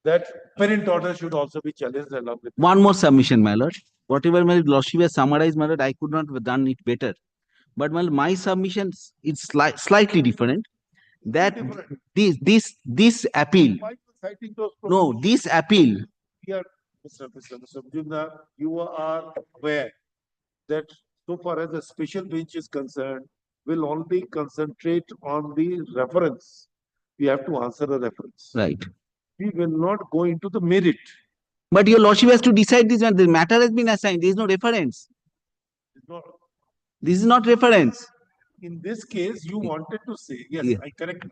that parent order should also be challenged along with. One more submission, my lord. whatever my lordship has summarized, my lord, I could not have done it better. But my submission is slightly different. That this appeal, Why you citing those no, this appeal, Here, Mr. Majumdar, you are aware that so far as the special bench is concerned, will only concentrate on the reference. We have to answer a reference. right? We will not go into the merit. But your lordship has to decide this one. The matter has been assigned. There is no reference. It's not- This is not reference. In this case, you wanted to say, yes, Yeah. I correct.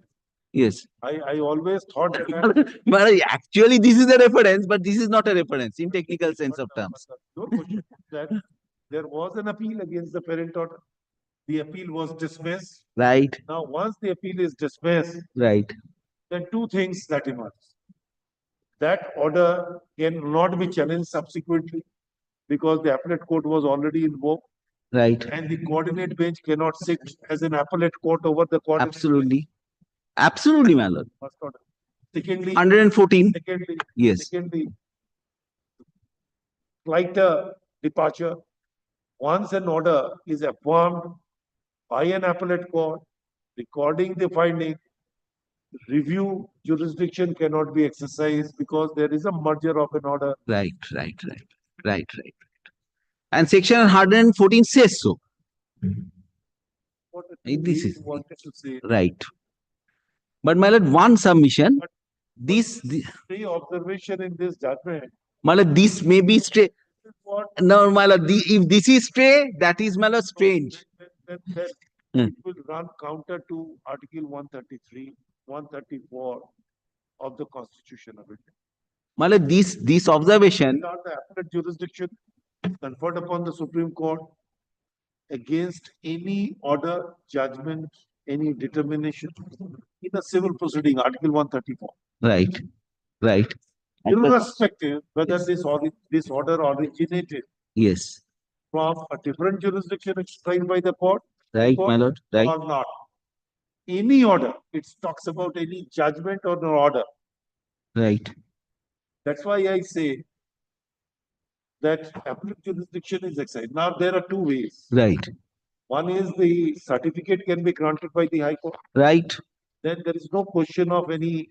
Yes. I always thought that. But actually, this is a reference, but this is not a reference in technical sense of terms. Your question is that there was an appeal against the parent order. The appeal was dismissed. Right. Now, once the appeal is dismissed, Right. then two things that emerge. That order cannot be challenged subsequently because the appellate court was already invoked. Right. And the coordinate bench cannot sit as an appellate court over the coordinate. Absolutely. Absolutely, my lord. First order. Secondly. 114. Secondly. Yes. Secondly. Slighter departure. Once an order is affirmed by an appellate court, recording the finding, review jurisdiction cannot be exercised because there is a merger of an order. Right. And section 114 says so. What This is wanted to say. right. But my lord, one submission. This Free observation in this judgment. my lord, this may be stray. No, my lord, if this is stray, that is my lord strange. Then it will run counter to Article 133, 134 of the Constitution of India. My lord, this observation. These are the appellate jurisdiction conferred upon the Supreme Court against any order, judgment, any determination in a civil proceeding, Article 134. Right. Irrespective whether this order originated Yes. from a different jurisdiction explained by the court. Right, my lord. Right. Or not. Any order, it talks about any judgment or an order. Right. That's why I say that appellate jurisdiction is exercised. Now there are two ways. Right. One is the certificate can be granted by the High Court. Right. Then there is no question of any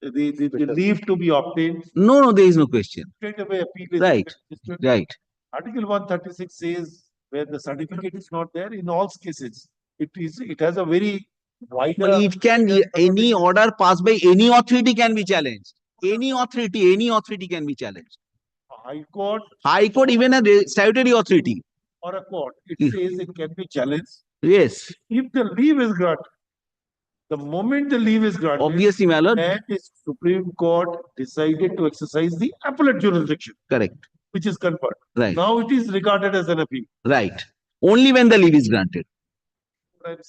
the leave to be obtained. No, there is no question. Straight away appeal is Right. registered. Right. Article 136 says where the certificate is not there, in all cases, it has a very wider. But it can any order passed by any authority can be challenged. Any authority can be challenged. High Court. High Court, even a statutory authority. Or a court, it says it can be challenged. Yes. If the leave is granted, the moment the leave is granted, obviously, my lord, and the Supreme Court decided to exercise the appellate jurisdiction. Correct. Which is conferred. Right. Now it is regarded as an appeal. Right. Only when the leave is granted.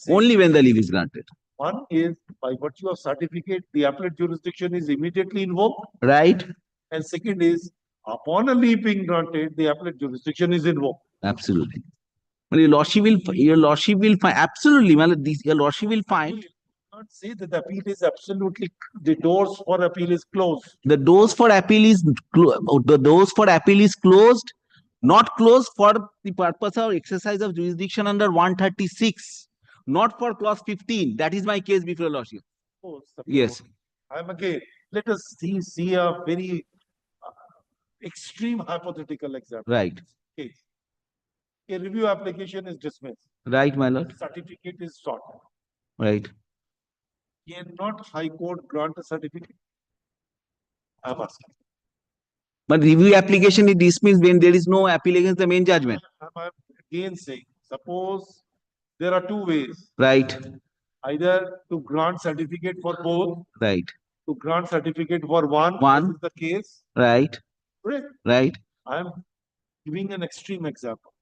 Only when the leave is granted. One is by virtue of certificate, the appellate jurisdiction is immediately invoked. Right. And second is upon a leave being granted, the appellate jurisdiction is invoked. Absolutely. Well, your lordship will find absolutely. Well, your lordship will find. Not say that the appeal is absolutely the doors for appeal is closed. The doors for appeal is closed, not closed for the purpose of exercise of jurisdiction under 136, not for clause 15. That is my case before your lordship. Yes. I'm again. Let us see a very extreme hypothetical example. Right. Case. A review application is dismissed. Right, my lord. Certificate is sought. Right. Cannot High Court grant a certificate? I'm asking. But review application is dismissed when there is no appeal against the main judgment. I'm again saying, suppose there are two ways. Right. Either to grant certificate for both. Right. To grant certificate for one. This is the case. Right. Correct. Right. I'm giving an extreme example.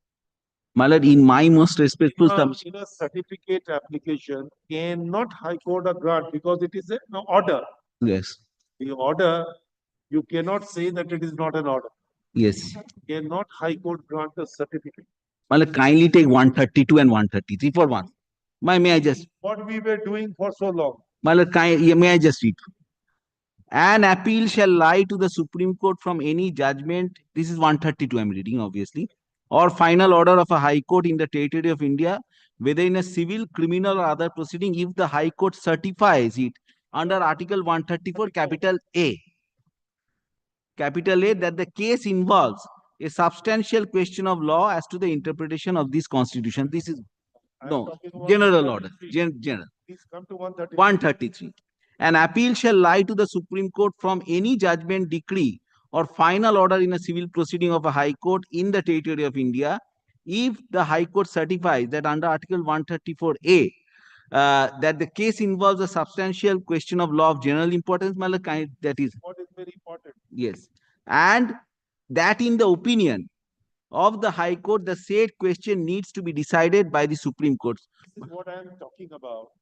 My lord, in my most respectful submission. In a certificate application, cannot High Court grant because it is an order. Yes. The order, you cannot say that it is not an order. Yes. Cannot High Court grant a certificate? My lord, kindly take 132 and 133 for one. May I just? What we were doing for so long. My lord, may I just read? An appeal shall lie to the Supreme Court from any judgment. This is 132 I'm reading, obviously. Or final order of a High Court in the territory of India, whether in a civil, criminal, or other proceeding, if the High Court certifies it under Article 134, capital A. Capital A, that the case involves a substantial question of law as to the interpretation of this Constitution. This is no general order. General. Please come to 133. 133. An appeal shall lie to the Supreme Court from any judgment, decree, or final order in a civil proceeding of a High Court in the territory of India, if the High Court certifies that under Article 134A, that the case involves a substantial question of law of general importance, that is What is very important? yes, and that in the opinion of the High Court, the said question needs to be decided by the Supreme Court. This is what I am talking about.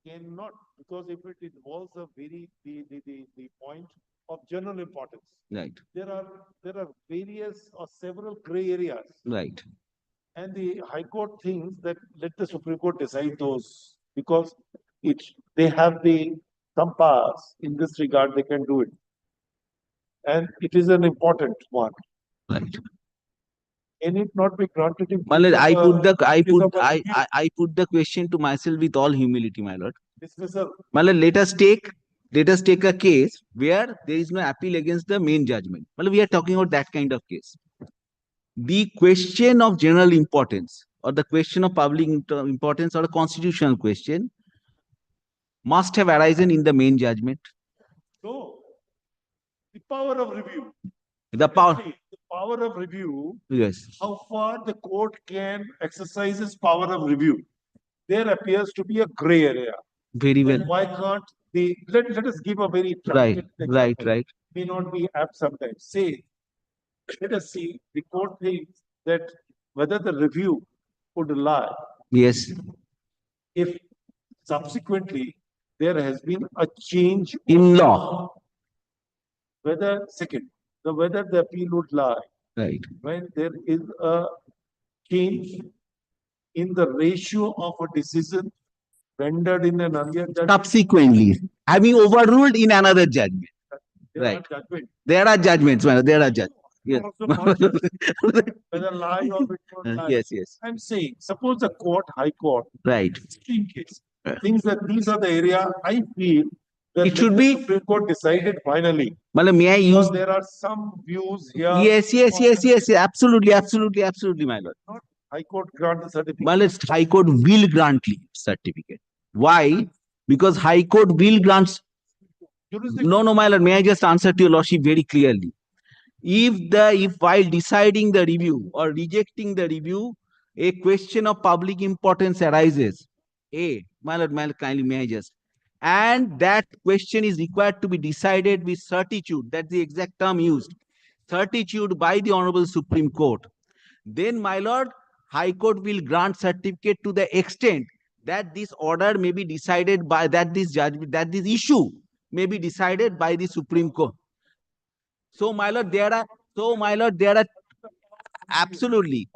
Cannot, because if it involves a very the point of general importance. Right. There are various or several gray areas. Right. And the High Court thinks that let the Supreme Court decide those, because they have some powers in this regard, they can do it. And it is an important one. Right. Can it not be granted in I put the question to myself with all humility, my lord. dismissal? Let us take a case where there is no appeal against the main judgment. We are talking about that kind of case. The question of general importance or the question of public importance or a constitutional question must have arisen in the main judgment. No. The power of review. The power. The power of review. Yes. How far the court can exercise its power of review. There appears to be a gray area. Very well. And why can't let us give a very Right. example. May not be apt sometimes. Say, let us see, the court thinks that whether the review could lie. Yes. If subsequently there has been a change in law. Whether the appeal would lie. Right. When there is a change in the ratio of a decision rendered in an earlier judgment. Subsequently, having overruled in another judgment. Right. There are judgments. There are judgments. Yes. Whether lie or it not lie. Yes, yes. I'm saying, suppose the court, High Court, right, extreme case, thinks that these are the area I feel that it should be Supreme Court decided finally. May I use? There are some views here. Yes, absolutely, my lord. Not High Court grant the certificate. High Court will grant certificate. Why? Because High Court will grant. No, my lord. May I just answer to your lordship very clearly? If while deciding the review or rejecting the review, a question of public importance arises, my lord, kindly may I just, and that question is required to be decided with certitude. That's the exact term used. Certitude by the Honorable Supreme Court. Then, my lord, High Court will grant certificate to the extent that this order may be decided by this issue may be decided by the Supreme Court. So, my lord, there are absolutely.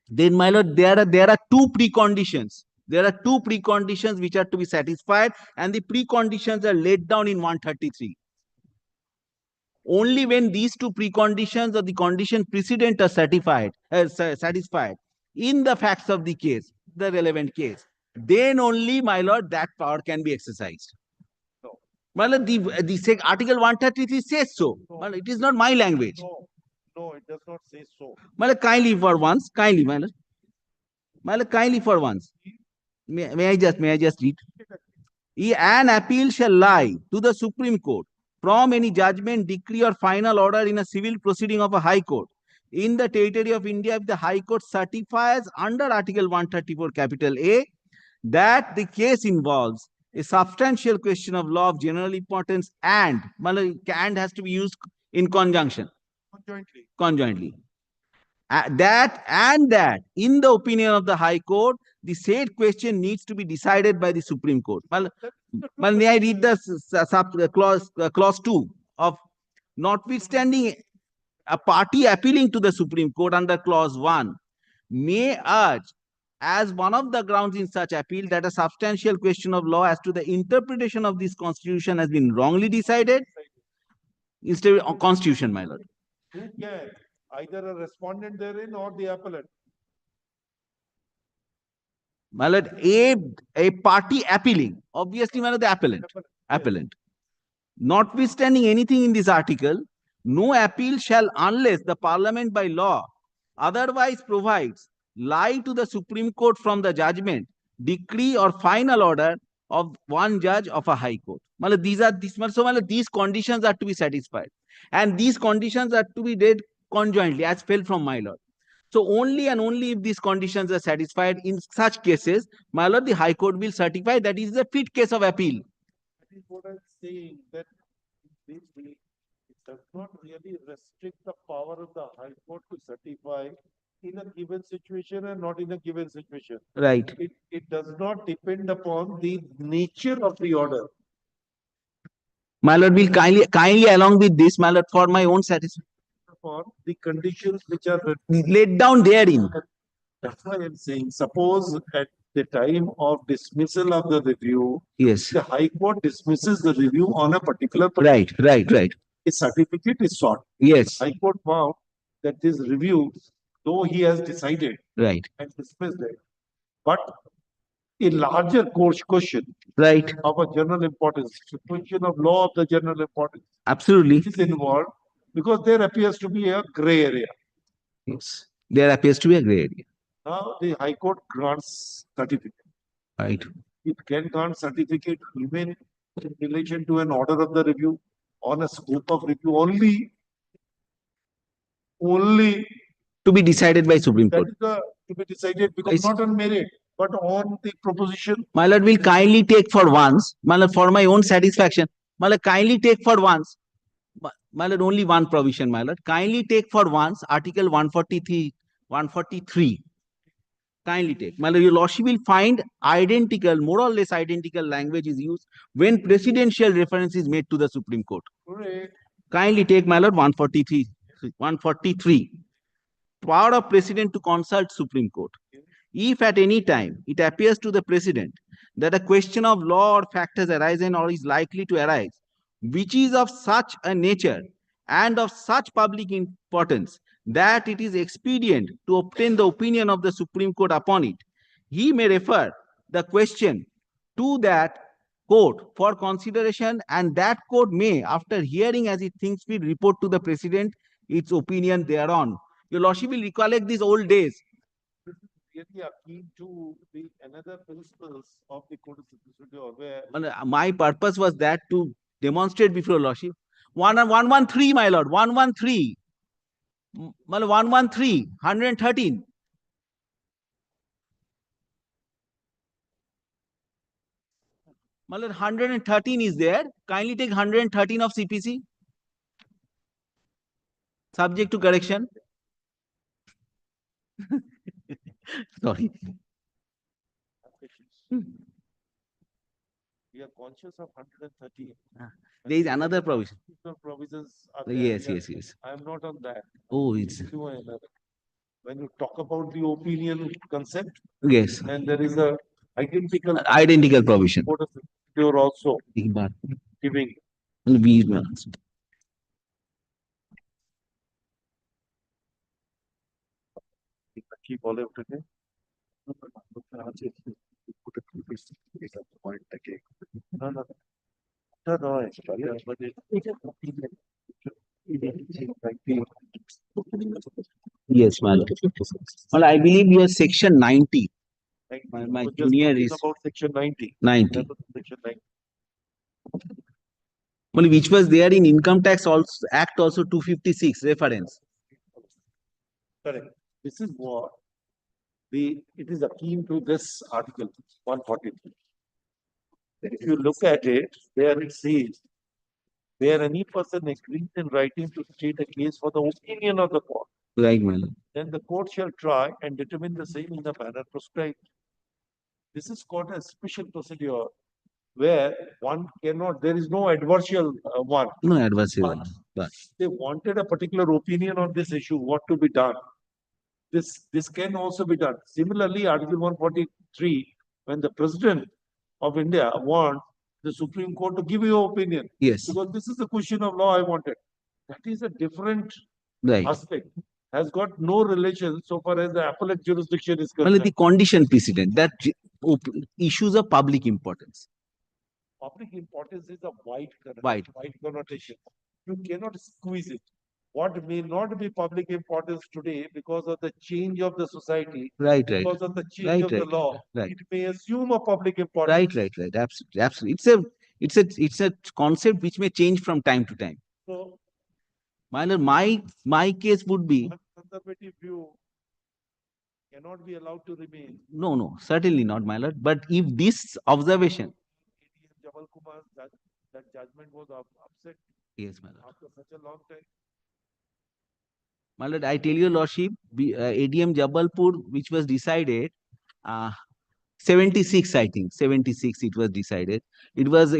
Then, my lord, there are two preconditions. There are two preconditions which are to be satisfied, and the preconditions are laid down in 133. Only when these two preconditions or the condition precedent are satisfied in the facts of the case, the relevant case, then only, my lord, that power can be exercised. No. My lord, the Article 133 says so. No. Well, it is not my language. No, it does not say so. My lord, kindly for once, kindly, my lord. My lord, kindly for once. May I just read? An appeal shall lie to the Supreme Court from any judgment, decree, or final order in a civil proceeding of a High Court in the territory of India if the High Court certifies under Article 134 capital A that the case involves a substantial question of law of general importance and has to be used in conjunction. Conjointly. That in the opinion of the High Court, the said question needs to be decided by the Supreme Court. May I read the clause 2 of notwithstanding a party appealing to the Supreme Court under clause 1 may urge as one of the grounds in such appeal that a substantial question of law as to the interpretation of this constitution has been wrongly decided instead of constitution, my lord. Who can? Either a respondent therein or the appellant. My lord, a party appealing, obviously, my lord, the appellant. Notwithstanding anything in this article, no appeal shall, unless the parliament by law otherwise provides, lie to the Supreme Court from the judgment, decree or final order of one judge of a high court. My lord, these conditions are to be satisfied, and these conditions are to be read conjointly as fell from my lord. So only and only if these conditions are satisfied in such cases, my lord, the high court will certify that it is a fit case of appeal. That is what I'm saying, that this it does not really restrict the power of the High Court to certify in a given situation and not in a given situation. Right. It does not depend upon the nature of the order. My lord, will kindly along with this, my lord, for my own satisfaction, For the conditions which are laid down therein. That's why I'm saying, suppose at the time of dismissal of the review, Yes. the High Court dismisses the review on a particular. Right. A certificate is sought. Yes. High Court found that this review, though he has decided. Right. And dismissed it, but a larger question. Right. Of a general importance, the question of law of the general importance. Absolutely. Is involved because there appears to be a gray area. Yes. There appears to be a gray area. Now the High Court grants certificate. Right. It can grant certificate even in relation to an order of the review, on a scope of review only to be decided by Supreme Court. That is to be decided because not on merit, but on the proposition. My lord, will kindly take for once, my lord, for my own satisfaction, my lord, kindly take for once, my lord, only one provision, my lord, kindly take for once Article 143. Kindly take. My lord, your lordship will find identical, more or less identical language is used when presidential reference is made to the Supreme Court. Correct. Kindly take, my lord, 143. Power of President to consult Supreme Court. If at any time it appears to the President that a question of law or fact has arisen or is likely to arise, which is of such a nature and of such public importance that it is expedient to obtain the opinion of the Supreme Court upon it, he may refer the question to that court for consideration, and that court may, after hearing as it thinks fit, report to the President its opinion thereon. Your lordship will recollect these old days. Really are keen to the another principles of the Code of Procedure where My purpose was that to demonstrate before your lordship. 113, my lord, 113. 113, 113. My lord, 113 is there. Kindly take 113 of CPC. Subject to correction. Sorry. we are conscious of 113. There is another provision. Provisions are there. Yes. I am not on that. Oh, it's. When you talk about the opinion concept. Yes. And there is a identical provision. Code of Procedure also giving. Keep all of it. Yes, madam. Well, I believe you are section 90. My junior is about section 90. 90. Section 90. Well, which was there in Income Tax also Act also 256 reference. Correct. This is what it is akin to this article 143. If you look at it, there it says, where any person agrees in writing to state a case for the opinion of the court, Right, madam. then the court shall try and determine the same in the manner prescribed. This is called a special procedure where one cannot, there is no adversarial one. No adversarial. But they wanted a particular opinion on this issue, what to be done. this can also be done. Similarly, Article 143, when the President of India wants the Supreme Court to give your opinion. Yes. Because this is the question of law I wanted. That is a different Right. aspect. Has got no relation so far as the appellate jurisdiction is Well, concerned. the condition precedent that issues of public importance. Public importance is a wide Wide. connotation. You cannot squeeze it. What may not be public importance today because of the change of the society, Right. because of the change Right, of the right, law, right. it may assume a public importance. Right. Absolutely. It's a concept which may change from time to time. So, My lord, my case would be one conservative view cannot be allowed to remain. no, certainly not, my lord. But if this observation, Jabal Kumar's that judgment was upset yes, my lord. after such a long time. My lord, I tell your lordship, ADM Jabalpur, which was decided, 76, I think, 76 it was decided. It was